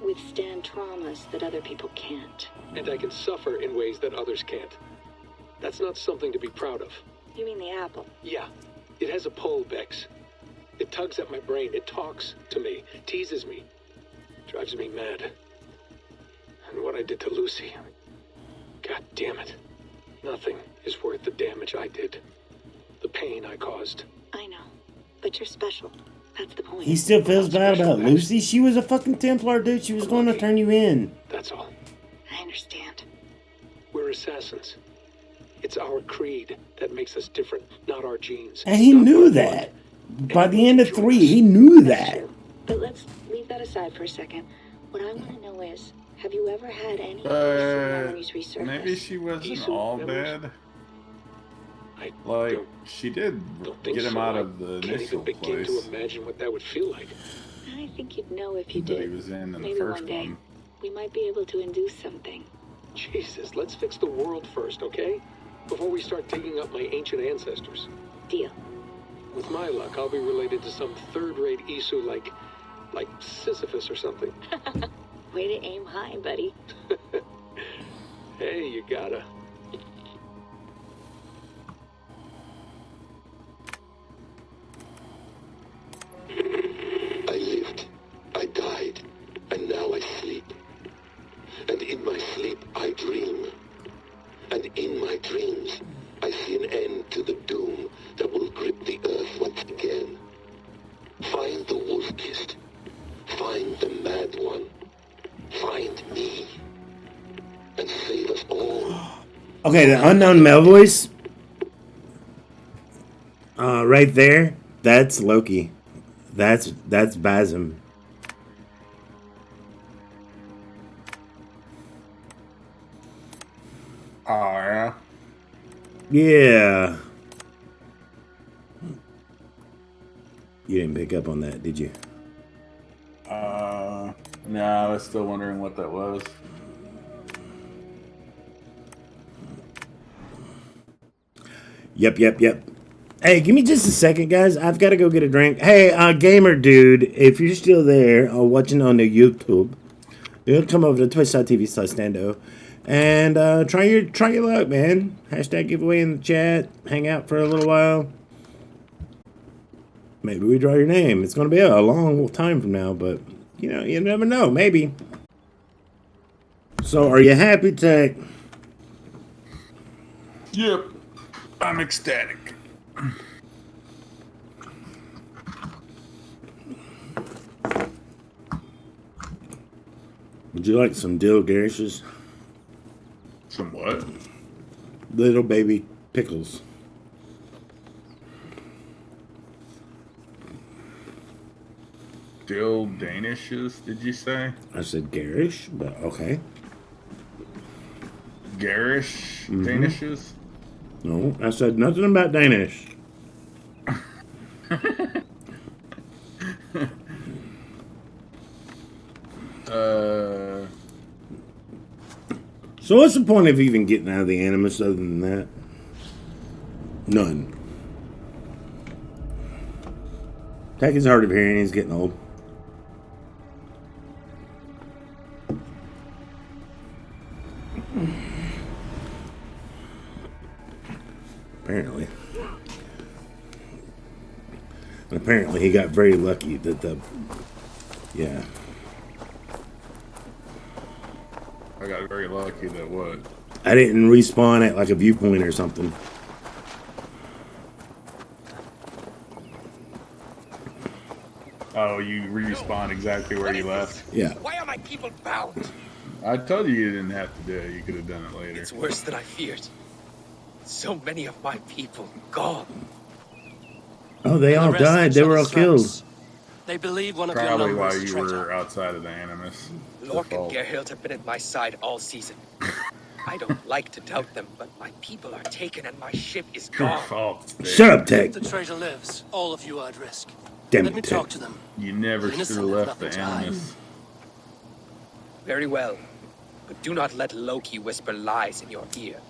withstand traumas that other people can't. And I can suffer in ways that others can't. That's not something to be proud of. You mean the apple? Yeah. It has a pull, Bex. It tugs at my brain. It talks to me. Teases me. Drives me mad. And what I did to Lucy... God damn it. Nothing is worth the damage I did. The pain I caused. I know. But you're special. That's the point. He still feels bad about Lucy. She was a fucking Templar, dude. She was going to turn you in. That's all. I understand. We're assassins. It's our creed that makes us different, not our genes. And he knew that. By the end of 3, he knew that. But let's leave that aside for a second. What I want to know is, have you ever had any memories resurface? Maybe she wasn't all bad. Like, she did get him out of the initial place. Can't even begin to imagine what that would feel like. I think you'd know if you that did. he was in Maybe the first one day, one. we might be able to induce something. Jesus, let's fix the world first, okay? Before we start digging up my ancient ancestors. Deal. With my luck, I'll be related to some third-rate Isu like Sisyphus or something. Way to aim high, buddy. Hey, you gotta. I lived, I died, and now I sleep. And in my sleep I dream. And in my dreams I see an end to the doom that will grip the earth once again. Find the wolf-kissed. Find the mad one. Find me. And save us all. Okay, the unknown male voice. Right there. That's Loki. That's Basm. Oh, yeah? Yeah. You didn't pick up on that, did you? No, I was still wondering what that was. Yep. Hey, give me just a second, guys. I've got to go get a drink. Hey, gamer dude, if you're still there or watching on the YouTube, you'll come over to twitch.tv/Stando and try your luck, man. Hashtag giveaway in the chat. Hang out for a little while. Maybe we draw your name. It's going to be a long time from now, but you know, you never know. Maybe. So, are you happy, Tech? Yep. I'm ecstatic. Would you like some dill garishes? Some what? Little baby pickles. Dill Danishes, did you say? I said garish, but okay. Garish Danishes? No, I said nothing about Danish. So what's the point of even getting out of the Animus other than that? None. Tech is hard of hearing, he's getting old. Apparently. And apparently he got very lucky that yeah. I got very lucky that what? I didn't respawn at like a viewpoint or something. Oh, you respawn exactly where you left? Yeah. Why are my people bound? I told you didn't have to do it. You could have done it later. It's worse than I feared. So many of my people gone. Oh, they all died. They were all killed. They believe one of Probably your while numbers you traitor. were outside of the Animus. Lork and Gerhild have been at my side all season. I don't like to doubt them, but my people are taken and my ship is Your gone. fault. Shut up, Tech. If the traitor lives, all of you are at risk. Damn Let it, me Tech. talk to them. You never The should have innocent have left the nothing to hide. Animus. Very well, but do not let Loki whisper lies in your ear.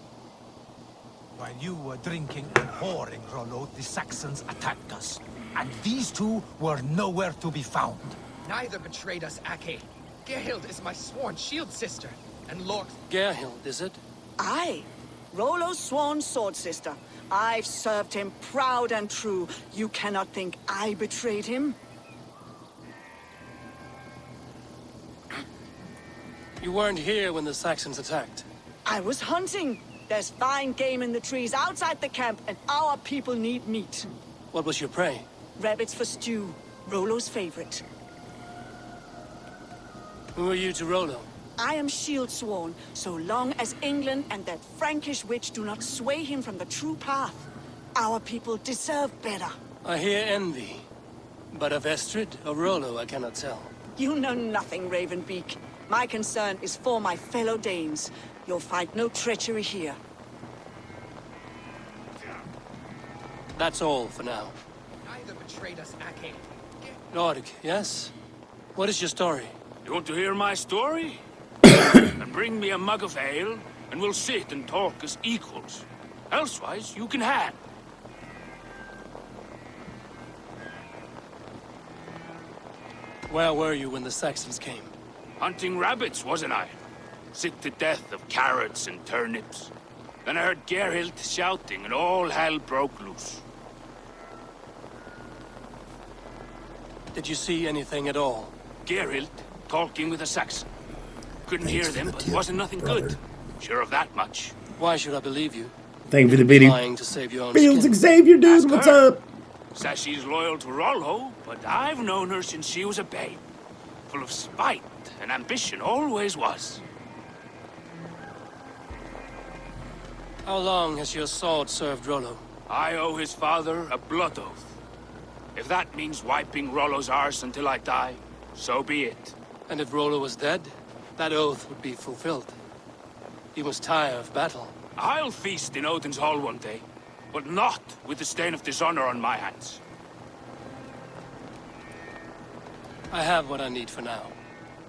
While you were drinking and whoring, Rollo, the Saxons attacked us. And these two were nowhere to be found. Neither betrayed us, Ake. Gerhild is my sworn shield sister, and Lork... Gerhild, is it? Aye. Rollo's sworn sword sister. I've served him proud and true. You cannot think I betrayed him? You weren't here when the Saxons attacked. I was hunting. There's fine game in the trees outside the camp, and our people need meat. What was your prey? Rabbits for stew. Rollo's favorite. Who are you to Rollo? I am shield sworn, so long as England and that Frankish witch do not sway him from the true path. Our people deserve better. I hear envy. But of Estrid or Rollo, I cannot tell. You know nothing, Ravenbeak. My concern is for my fellow Danes. You'll find no treachery here. That's all for now. Neither betrayed us, Ake. Lord, yes? What is your story? You want to hear my story? and bring me a mug of ale, and we'll sit and talk as equals. Elsewise, you can hang. Where were you when the Saxons came? Hunting rabbits, wasn't I? Sick to death of carrots and turnips. Then I heard Gerhild shouting, and all hell broke loose. Did you see anything at all? Gerhild talking with a Saxon. Couldn't hear them, but it wasn't nothing good. Sure of that much. Why should I believe you? Thank you for the video. Lying to save your own Fields skin. Xavier, dude, what's up? Says she's loyal to Rollo, but I've known her since she was a babe. Full of spite and ambition, always was. How long has your sword served Rollo? I owe his father a blood oath. If that means wiping Rollo's arse until I die, so be it. And if Rollo was dead, that oath would be fulfilled. You must tire of battle. I'll feast in Odin's hall one day, but not with the stain of dishonor on my hands. I have what I need for now.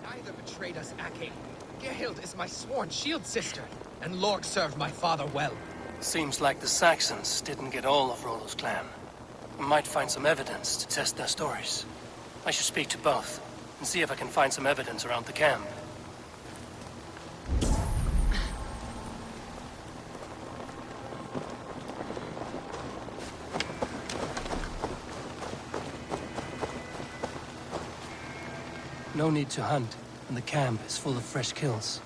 Neither betrayed us, Ake. Gerhild is my sworn shield sister, and Lork served my father well. Seems like the Saxons didn't get all of Rollo's clan. We might find some evidence to test their stories. I should speak to both, and see if I can find some evidence around the camp. No need to hunt, and the camp is full of fresh kills.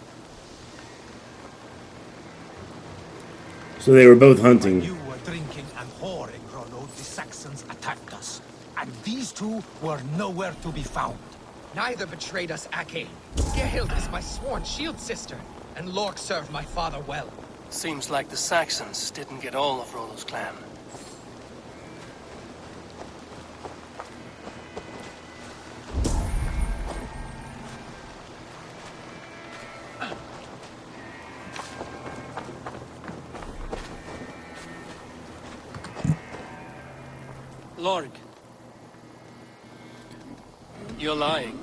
So they were both hunting. You were drinking and whoring, Rollo. The Saxons attacked us, and these two were nowhere to be found. Neither betrayed us, Ake. Gerhild is my sworn shield sister, and Lork served my father well. Seems like the Saxons didn't get all of Rollo's clan. Lorg. You're lying.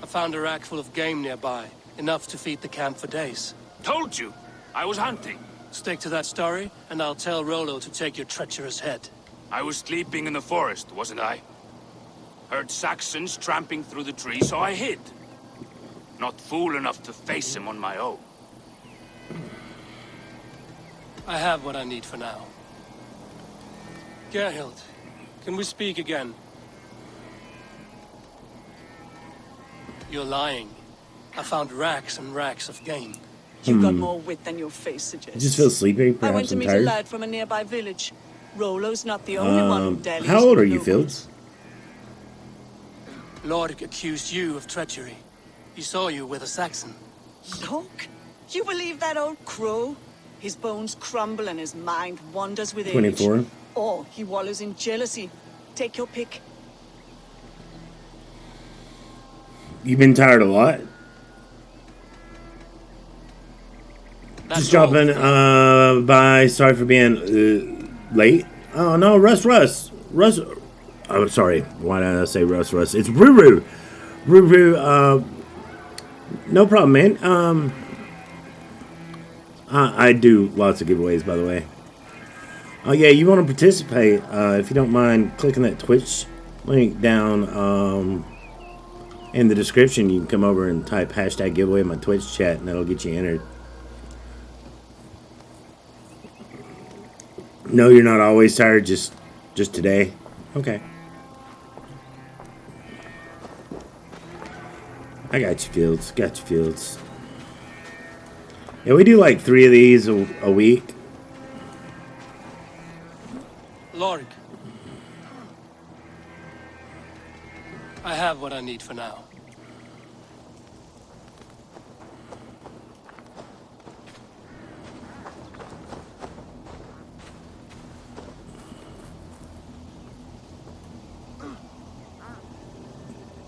I found a rack full of game nearby, enough to feed the camp for days. Told you, I was hunting. Stick to that story, and I'll tell Rollo to take your treacherous head. I was sleeping in the forest, wasn't I? Heard Saxons tramping through the trees, so I hid. Not fool enough to face him on my own. I have what I need for now. Gerhild, can we speak again? You're lying. I found racks and racks of game. You've got more wit than your face suggests. I just feel sleepy. I Perhaps went to I'm meet tired. a lad from a nearby village. Rollo's not the only one who dallies How old with are you, nobles. Fields? Lorg accused you of treachery. He saw you with a Saxon. Look, you believe that old crow? His bones crumble and his mind wanders with age. 24. Or he wallows in jealousy. Take your pick. You've been tired a lot? Just dropping by. Sorry for being late. Oh no, Russ. I'm sorry. Why did I say Russ? It's Ruru. No problem, man. I do lots of giveaways, by the way. Oh yeah, you want to participate? If you don't mind clicking that Twitch link down in the description, you can come over and type hashtag giveaway in my Twitch chat, and that'll get you entered. No, you're not always tired, just today. Okay. I got you, Fields. Got you, Fields. Yeah, we do like 3 of these a week. Lorg. I have what I need for now.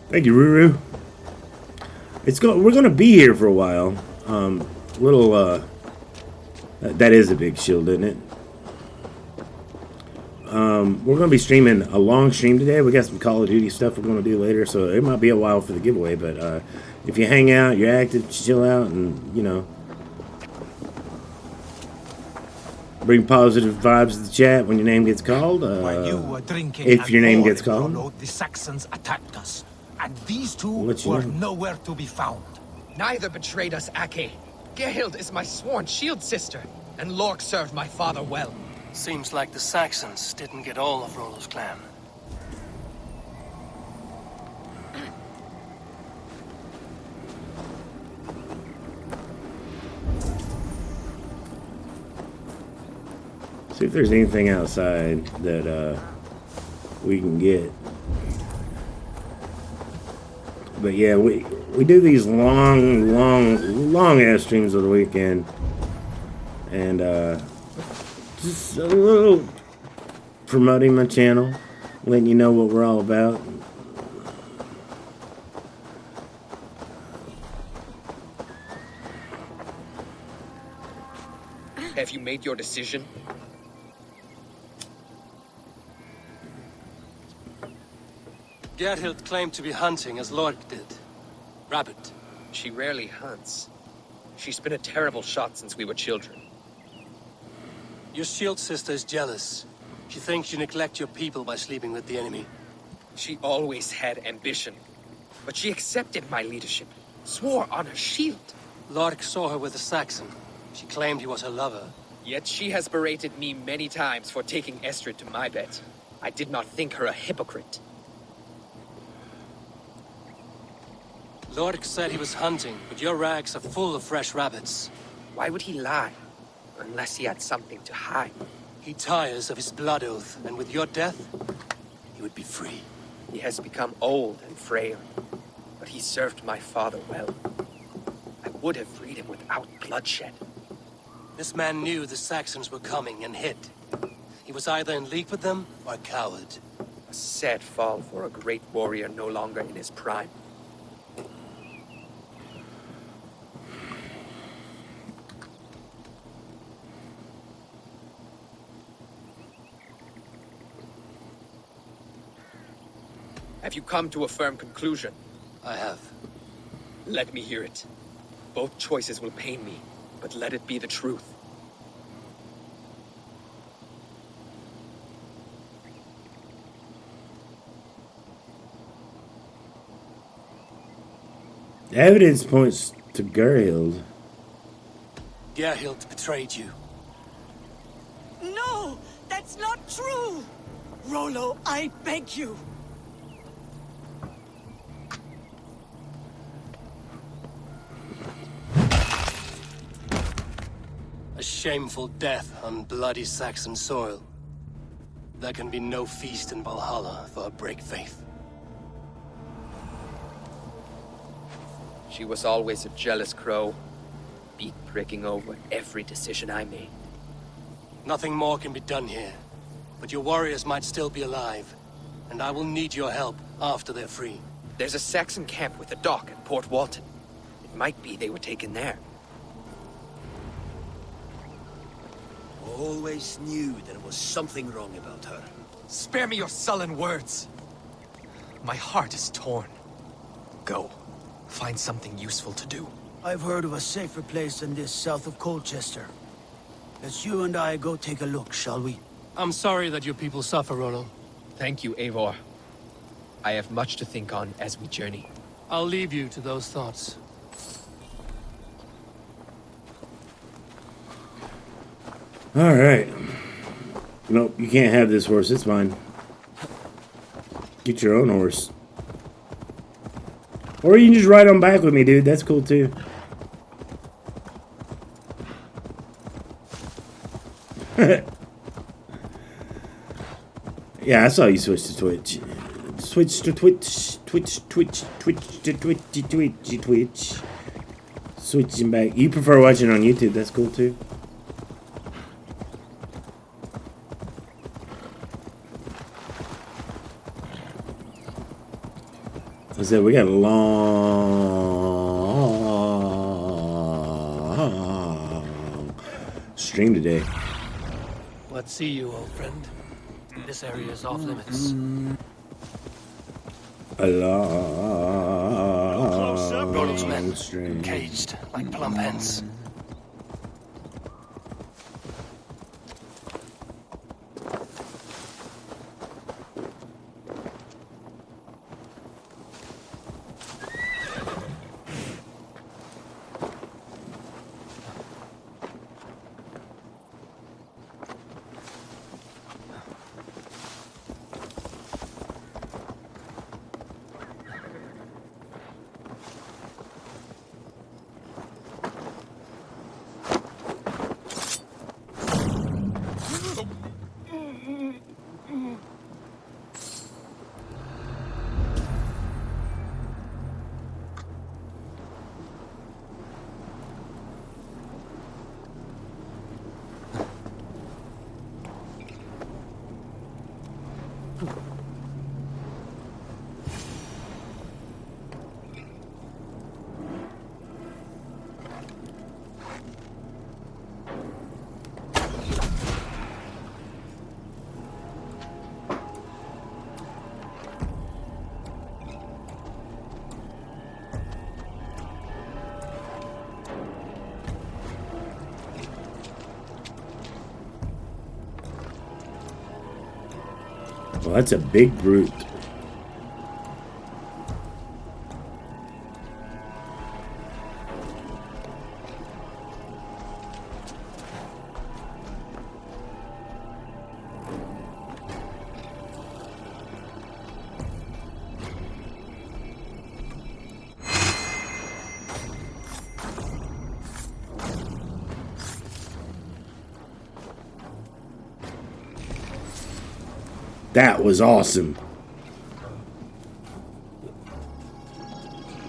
Thank you, Ruru. We're gonna be here for a while. That is a big shield, isn't it? we're going to be streaming a long stream today. We got some Call of Duty stuff we're going to do later, so it might be a while for the giveaway. But if you hang out, you're active, chill out, and bring positive vibes to the chat when your name gets called. While you were drinking if your name gets whoring, called, Rollo, the Saxons attacked us, and these two Let you were know. nowhere to be found. Neither betrayed us, Ake. Gerhild is my sworn shield sister, and Lork served my father well. Seems like the Saxons didn't get all of Rollo's clan. see if there's anything outside that we can get. But yeah, we do these long ass streams of the weekend, and just a little promoting my channel, letting you know what we're all about. Have you made your decision? Gerhild claimed to be hunting as Lork did. Rabbit. She rarely hunts. She's been a terrible shot since we were children. Your shield sister is jealous. She thinks you neglect your people by sleeping with the enemy. She always had ambition. But she accepted my leadership, swore on her shield. Lork saw her with a Saxon. She claimed he was her lover. Yet she has berated me many times for taking Estrid to my bed. I did not think her a hypocrite. Lork said he was hunting, but your rags are full of fresh rabbits. Why would he lie? Unless he had something to hide. He tires of his blood oath, and with your death, he would be free. He has become old and frail, but he served my father well. I would have freed him without bloodshed. This man knew the Saxons were coming and hid. He was either in league with them or a coward. A sad fall for a great warrior no longer in his prime. Have you come to a firm conclusion? I have. Let me hear it. Both choices will pain me, but let it be the truth. Evidence points to Gerhild. Gerhild betrayed you. No, that's not true! Rollo, I beg you. A shameful death on bloody Saxon soil. There can be no feast in Valhalla for a break faith. She was always a jealous crow, beak pricking over every decision I made. Nothing more can be done here, but your warriors might still be alive, and I will need your help after they're free. There's a Saxon camp with a dock at Port Walton. It might be they were taken there. Always knew there was something wrong about her. Spare me your sullen words. My heart is torn. Go. Find something useful to do. I've heard of a safer place than this south of Colchester. Let's you and I go take a look, shall we? I'm sorry that your people suffer, Rollo. Thank you, Eivor. I have much to think on as we journey. I'll leave you to those thoughts. Alright. Nope, you can't have this horse. It's mine. Get your own horse. Or you can just ride on back with me, dude. That's cool, too. Yeah, I saw you switch to Twitch. Switch to Twitch. Twitch to Twitch. Switching back. You prefer watching on YouTube. That's cool, too. I said we got a long stream today. Let's see you, old friend. This area is off limits. A long Ronald's men, string. caged like plump hens. Well, that's a big brute. That was awesome.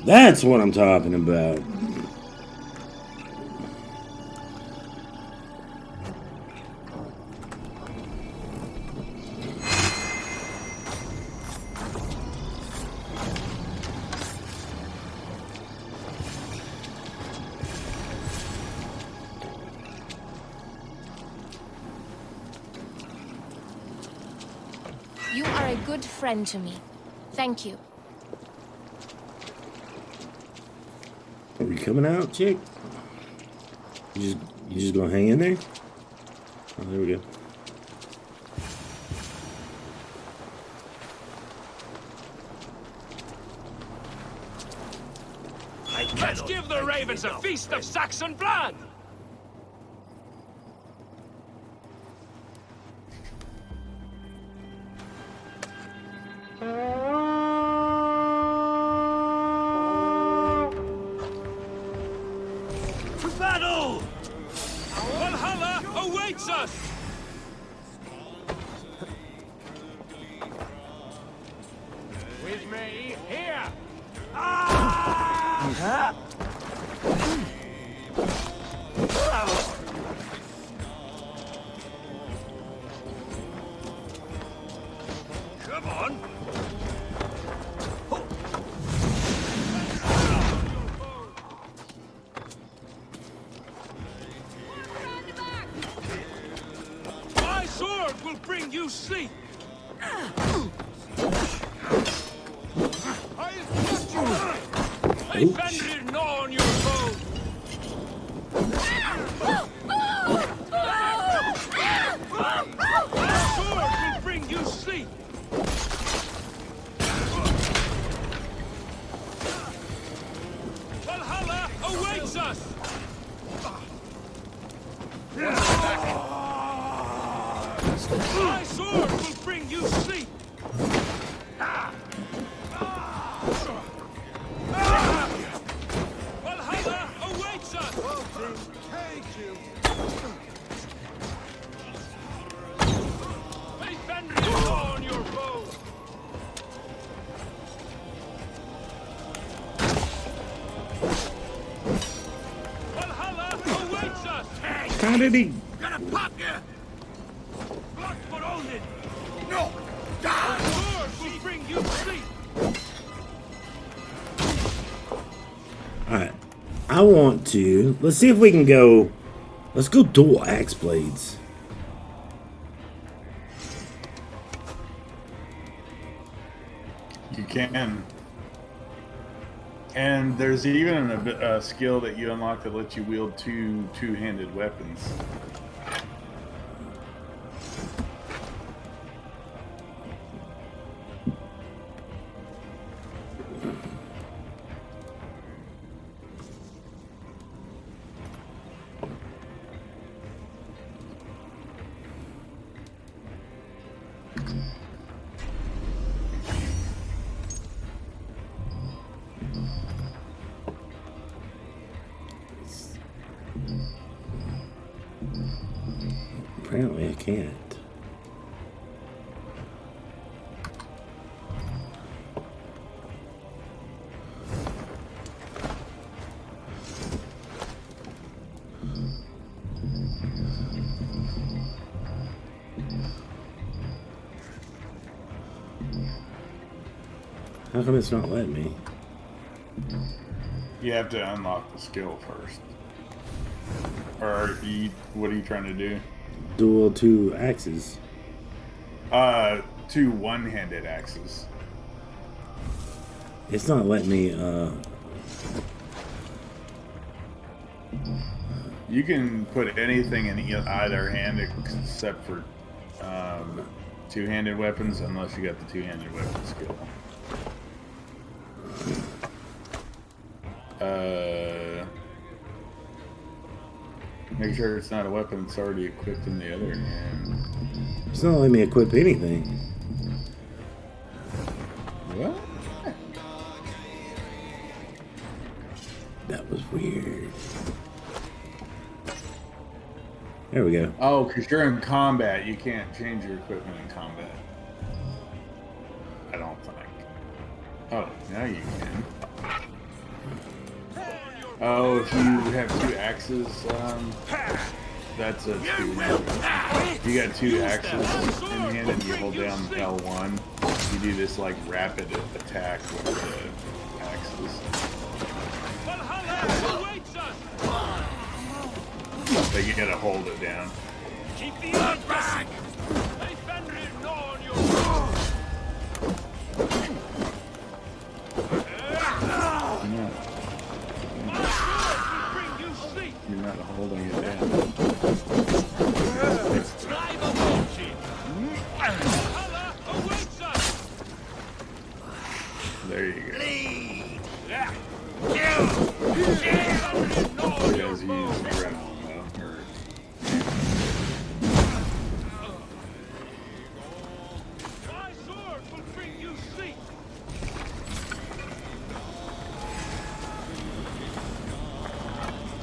That's what I'm talking about. You are a good friend to me. Thank you. Are we coming out, chick? You just gonna hang in there? Oh, there we go. Let's give the ravens a feast of Saxon blood! To battle! Valhalla awaits us! With me, here! Come on! My sword will bring you sleep! May Fenrir gnaw on your bone! My sword will bring you sleep! Valhalla awaits us! My sword will bring you sleep! Valhalla awaits us! May Fenrir gnaw on your bone! Valhalla awaits us! How did he? Gonna pop you! Blood for Odin! No! Die! The sword will bring you sleep! Alright. I want to. Let's see if we can go. Let's go dual axe blades. You can. And there's even a skill that you unlock that lets you wield two-handed weapons. Apparently I can't. How come it's not letting me? You have to unlock the skill first. Or what are you trying to do? Dual two axes. Two one-handed axes. It's not letting me, You can put anything in either hand except for two-handed weapons, unless you got the two-handed weapon skill. Make sure it's not a weapon that's already equipped in the other hand. It's not letting me equip anything. What? That was weird. There we go. Oh, because you're in combat. You can't change your equipment in combat. I don't think. Oh, now you can. Oh, if you have two axes, that's a two-handed. You got two axes in hand and you hold down L1. You do this like rapid attack with the axes. But you gotta hold it down. Keep the eye back! They Fenrir gnaw on your You're not holding it down. There you go. Because you use the red one though. My sword will bring you sleep!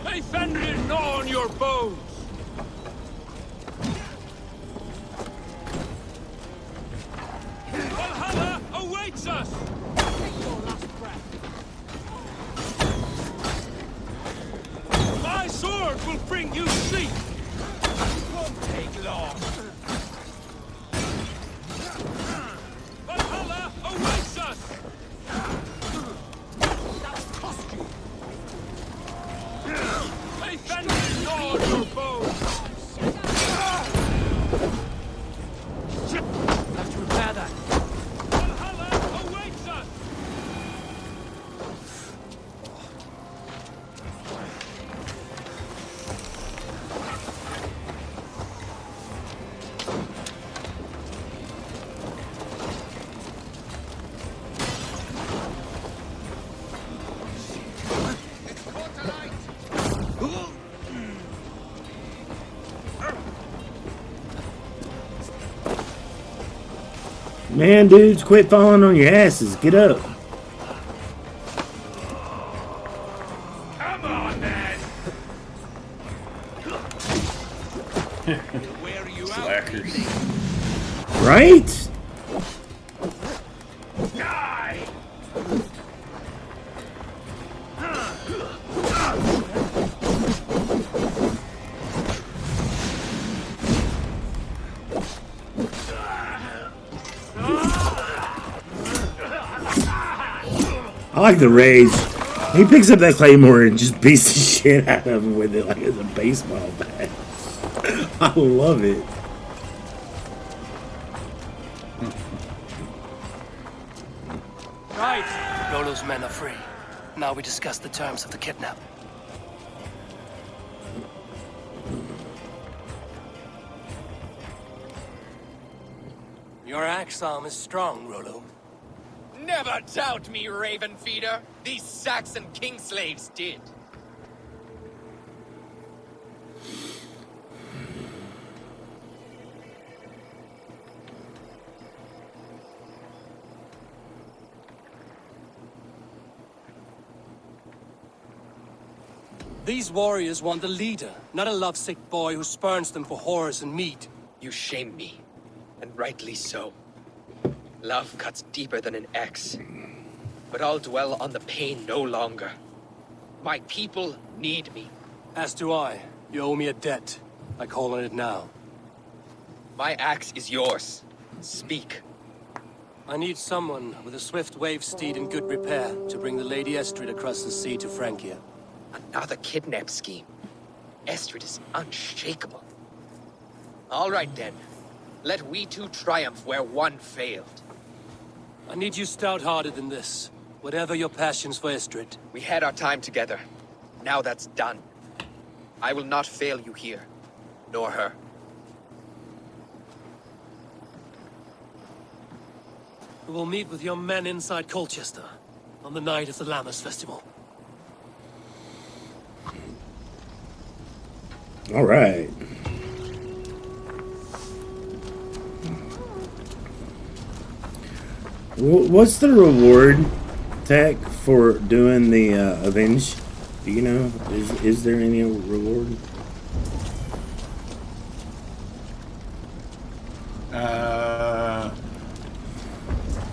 May Fenrir gnaw on your bones! Valhalla awaits us! Take your last breath. My sword will bring you sleep! It won't take long. Valhalla awaits us! That's cost you! May Fenrir gnaw on your bones! Have to repair that. Valhalla awaits us! Man, dudes, quit falling on your asses. Get up. Come on, man! Where you Slackers. Right? Die! I like the rage. He picks up that claymore and just beats the shit out of him with it like it's a baseball bat. I love it. men are free. Now we discuss the terms of the kidnap. Your axe arm is strong, Rollo. Never doubt me, Raven Feeder. These Saxon king slaves did. These warriors want a leader, not a lovesick boy who spurns them for horrors and meat. You shame me, and rightly so. Love cuts deeper than an axe. But I'll dwell on the pain no longer. My people need me. As do I. You owe me a debt. I call on it now. My axe is yours. Speak. I need someone with a swift wave steed in good repair to bring the Lady Estrid across the sea to Francia. Another kidnap scheme. Estrid is unshakable. All right then. Let we two triumph where one failed. I need you stout-hearted than this. Whatever your passions for Estrid. We had our time together. Now that's done. I will not fail you here. Nor her. We will meet with your men inside Colchester on the night of the Lammas Festival. All right. What's the reward, Tech, for doing the Avenge? Do you know? Is there any reward?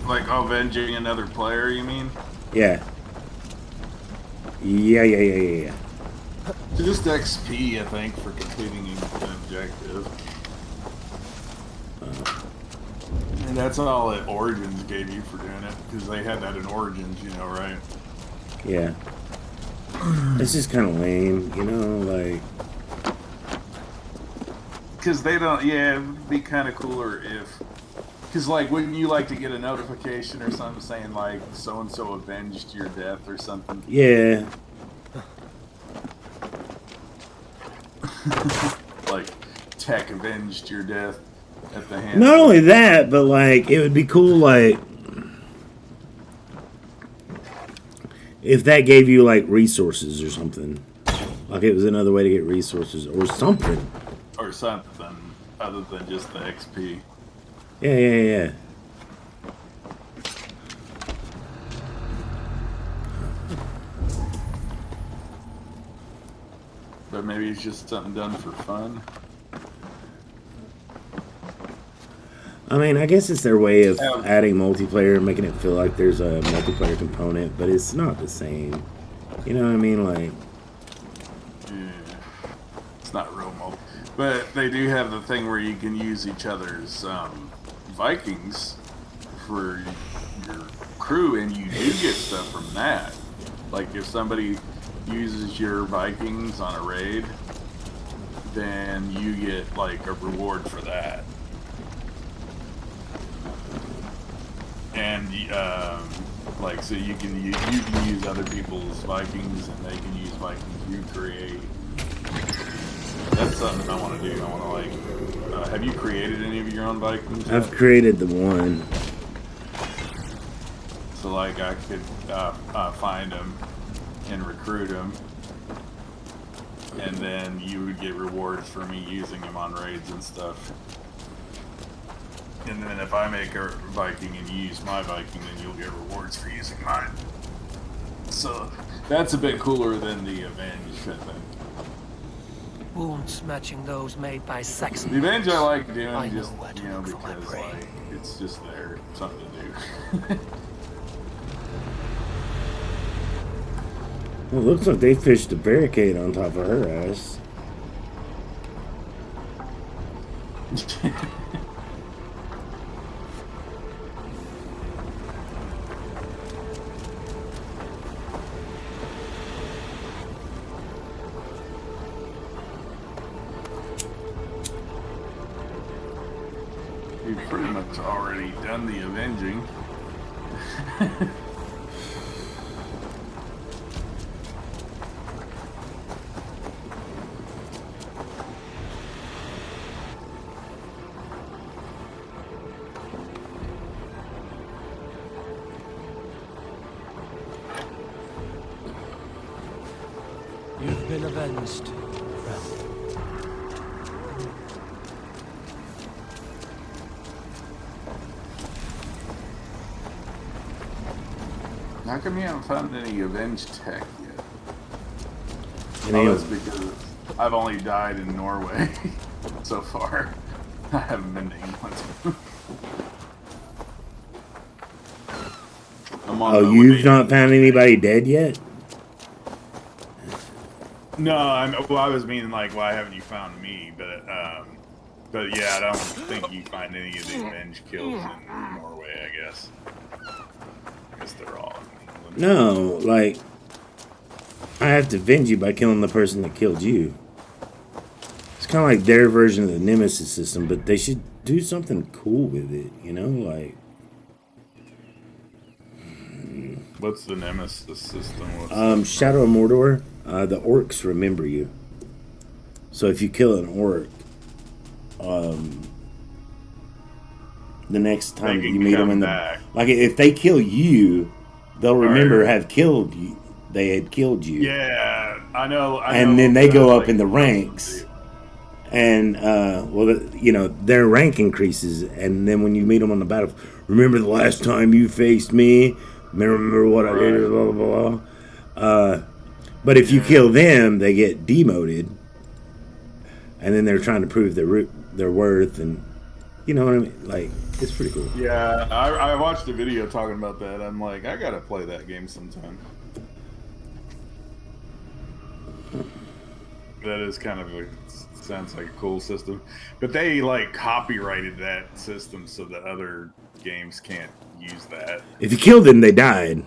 Like avenging another player, you mean? Yeah. Yeah. Just XP, I think, for completing an objective. And that's all that Origins gave you for doing it, because they had that in Origins, you know, right? Yeah. This is kind of lame, you know, like... Because they don't, yeah, it would be kind of cooler if... Because, like, wouldn't you like to get a notification or something saying, like, so-and-so avenged your death or something? Yeah. Like, Tech avenged your death at the hand. Not only that, but, like, it would be cool, like... if that gave you, like, resources or something. Like, it was another way to get resources or something. Or something other than just the XP. Yeah. But maybe it's just something done for fun. I mean, I guess it's their way of adding multiplayer and making it feel like there's a multiplayer component, but it's not the same. You know what I mean? Like, yeah, it's not real multi. But they do have the thing where you can use each other's Vikings for your crew, and you do get stuff from that. Like, if somebody uses your Vikings on a raid, then you get, like, a reward for that. And like, so you can use other people's Vikings, and they can use Vikings you create. That's something I want to do. I want to, like, have you created any of your own Vikings? I've created the one. So, like, I could find them and recruit them, and then you would get rewards for me using them on raids and stuff. And then if I make a Viking and you use my Viking, then you'll get rewards for using mine. So that's a bit cooler than the Avenge, I think. Wounds matching those made by Saxon. The Avenge I like doing just, you know, because, like, it's just there, something to do. Well, it looks like they fished a barricade on top of her ass. You've pretty much already done the avenging. dearest friend. How come you haven't found any Avenge tech yet? Any Oh, of that's because I've only died in Norway so far. I haven't been to England. Oh, you've not found anybody dead yet? No, I was meaning like, why haven't you found me? But yeah, I don't think you find any of the Avenge kills in Norway. I guess they're all in England. No, like, I have to avenge you by killing the person that killed you. It's kind of like their version of the Nemesis system, but they should do something cool with it, you know? Like, what's the Nemesis system? Shadow of Mordor, the orcs remember you. So if you kill an orc, the next time you meet them like if they kill you, they'll remember have killed you. They had killed you. Yeah, I know. And then they go up in the ranks, and you know, their rank increases. And then when you meet them on the battlefield, remember the last time you faced me? Remember what I did? Blah blah blah. But if you kill them, they get demoted, and then they're trying to prove their worth, and you know what I mean? Like, it's pretty cool. Yeah, I watched a video talking about that. I'm like, I gotta play that game sometime. That is kind of sounds like a cool system, but they like copyrighted that system so that other games can't use that. If you killed them, they died.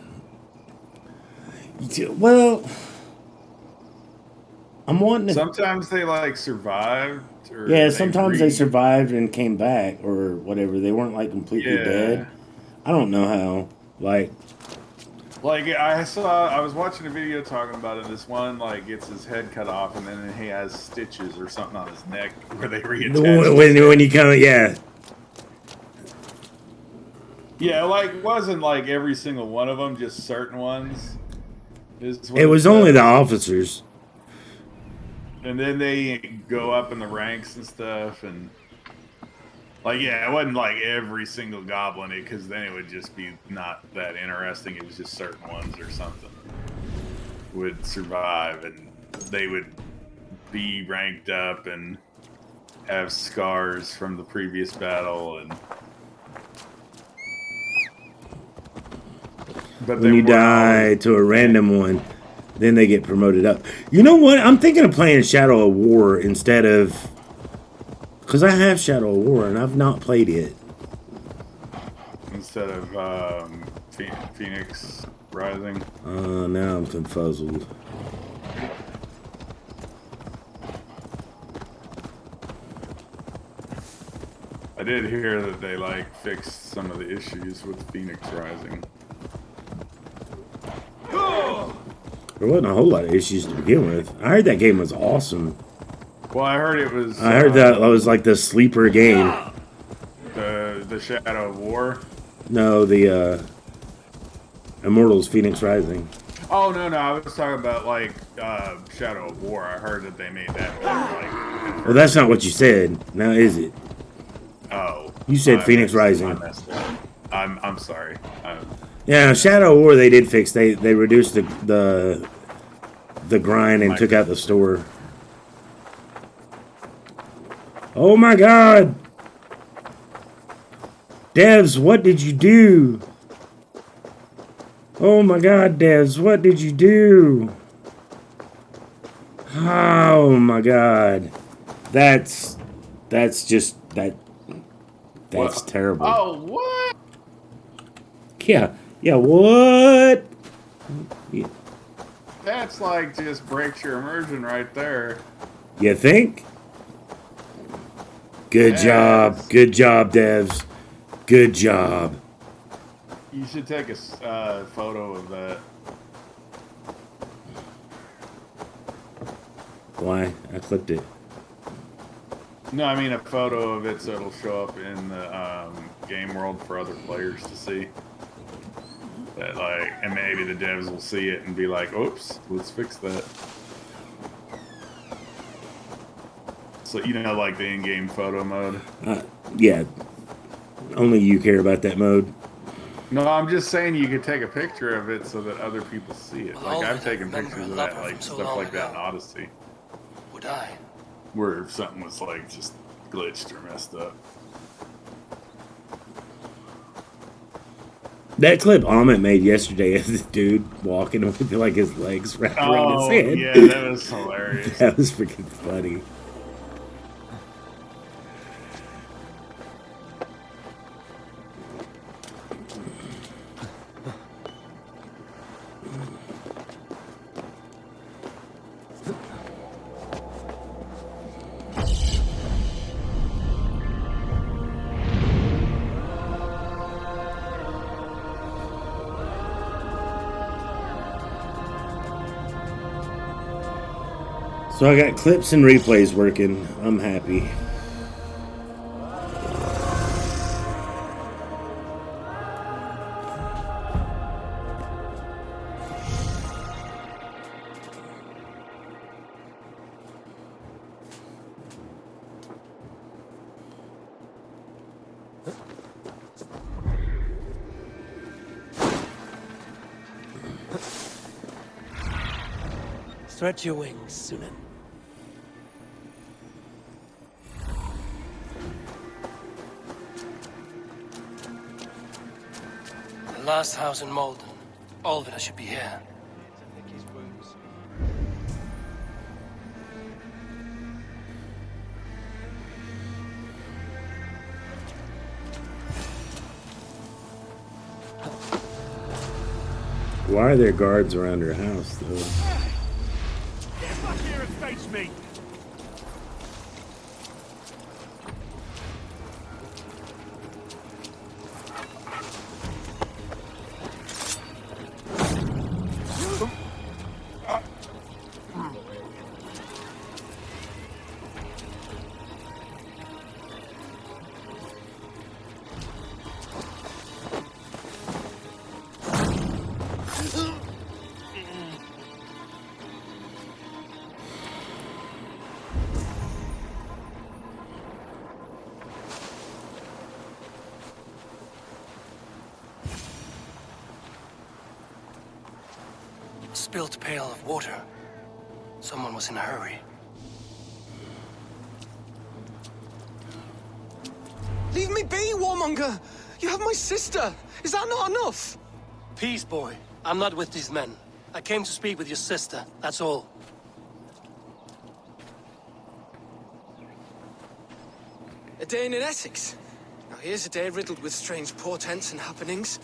Well, I'm wanting to. Sometimes they like survived. Or Yeah, sometimes they survived and came back or whatever. They weren't like completely dead. I don't know how. Like I was watching a video talking about it. This one like gets his head cut off and then he has stitches or something on his neck where they reattach. When you come, yeah. Yeah, like it wasn't like every single one of them, just certain ones. It was only the officers. And then they go up in the ranks and stuff, and like, yeah, it wasn't like every single goblin, because then it would just be not that interesting. It was just certain ones or something would survive, and they would be ranked up and have scars from the previous battle, and When you die to a random one, then they get promoted up. You know what? I'm thinking of playing Shadow of War instead of... Because I have Shadow of War, and I've not played it. Instead of Phoenix Rising? Now I'm confuzzled. I did hear that they, like, fixed some of the issues with Phoenix Rising. There wasn't a whole lot of issues to begin with. I heard that game was awesome. Well, I heard it was... I heard that was like the sleeper game. The Shadow of War? No, the Immortals Phoenix Rising. Oh, no, I was talking about, like, Shadow of War. I heard that they made that better, like... Well, that's not what you said. Now, is it? Oh. You said Phoenix Rising. I messed up. I'm sorry. Yeah, Shadow of War they did fix. They reduced the grind and took out the store. Oh my God! Devs, what did you do? Oh my God, Devs, what did you do? Oh my God, that's just that's what? Terrible. Oh, what? Yeah, what? Yeah. That's like just breaks your immersion right there. You think? Good job, devs. Good job. You should take a photo of that. Why? I clipped it. No, I mean a photo of it so it'll show up in the game world for other players to see. That, like, and maybe the devs will see it and be like, "Oops, let's fix that." So, like the in-game photo mode? Yeah. Only you care about that mode. No, I'm just saying you could take a picture of it so that other people see it. Like, I've taken pictures of that, like, stuff like that in Odyssey. Would I? Where something was, like, just glitched or messed up. That clip Amit made yesterday of this dude walking with, like, his legs wrapped around his head. Yeah, that was hilarious. That was freaking funny. So I got clips and replays working. I'm happy. Stretch your wings, Sunan. The last house in Malden. Olvida should be here. Why are there guards around her house, though? Get back here and face me! Spilt pail of water. Someone was in a hurry. Leave me be, warmonger! You have my sister! Is that not enough? Peace, boy. I'm not with these men. I came to speak with your sister, that's all. A day in Essex. Now here's a day riddled with strange portents and happenings.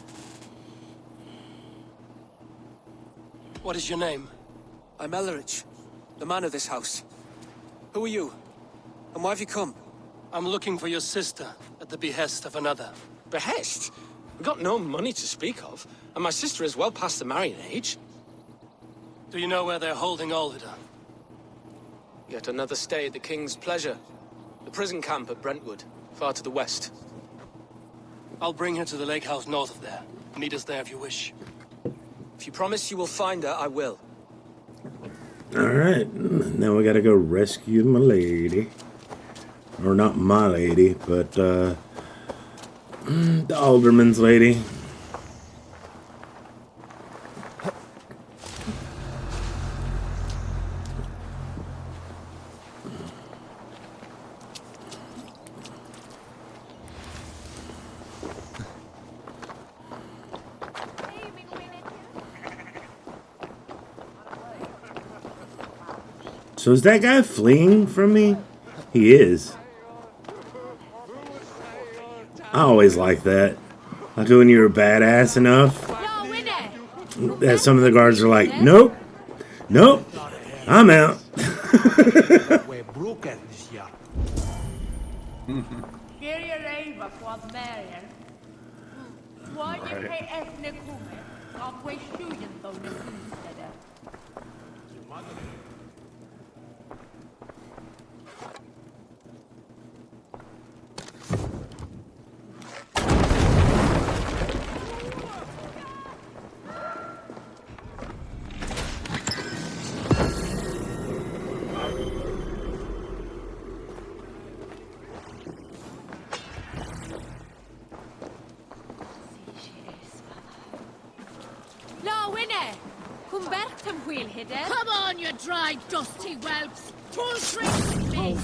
What is your name? I'm Ellerich, the man of this house. Who are you? And why have you come? I'm looking for your sister at the behest of another. Behest? We've got no money to speak of, and my sister is well past the marrying age. Do you know where they're holding Olvida? Yet another stay at the King's pleasure. The prison camp at Brentwood, far to the west. I'll bring her to the lake house north of there. Meet us there if you wish. If you promise you will find her, I will. Alright, now we gotta go rescue my lady. Or not my lady, but the alderman's lady. So is that guy fleeing from me? He is. I always like that. Like when you're badass enough. That some of the guards are like, nope. Nope. I'm out. Come on, you dry, dusty whelps! Full tricks with me!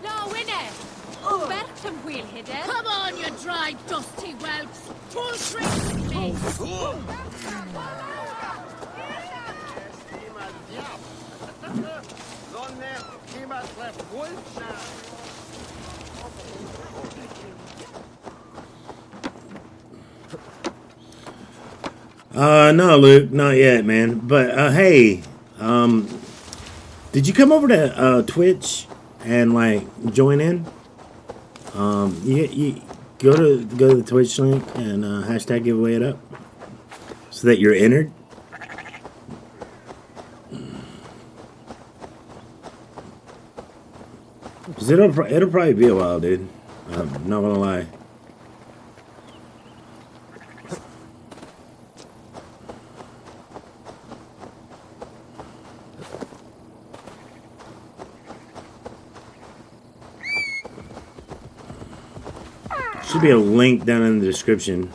No, winner! Come on, you dry, dusty whelps! Full tricks with me! No, Luke, not yet, man. But hey, did you come over to Twitch and like join in? You go to the Twitch link and hashtag giveaway it up so that you're entered. Cause it'll probably be a while, dude. I'm not gonna lie. Should be a link down in the description.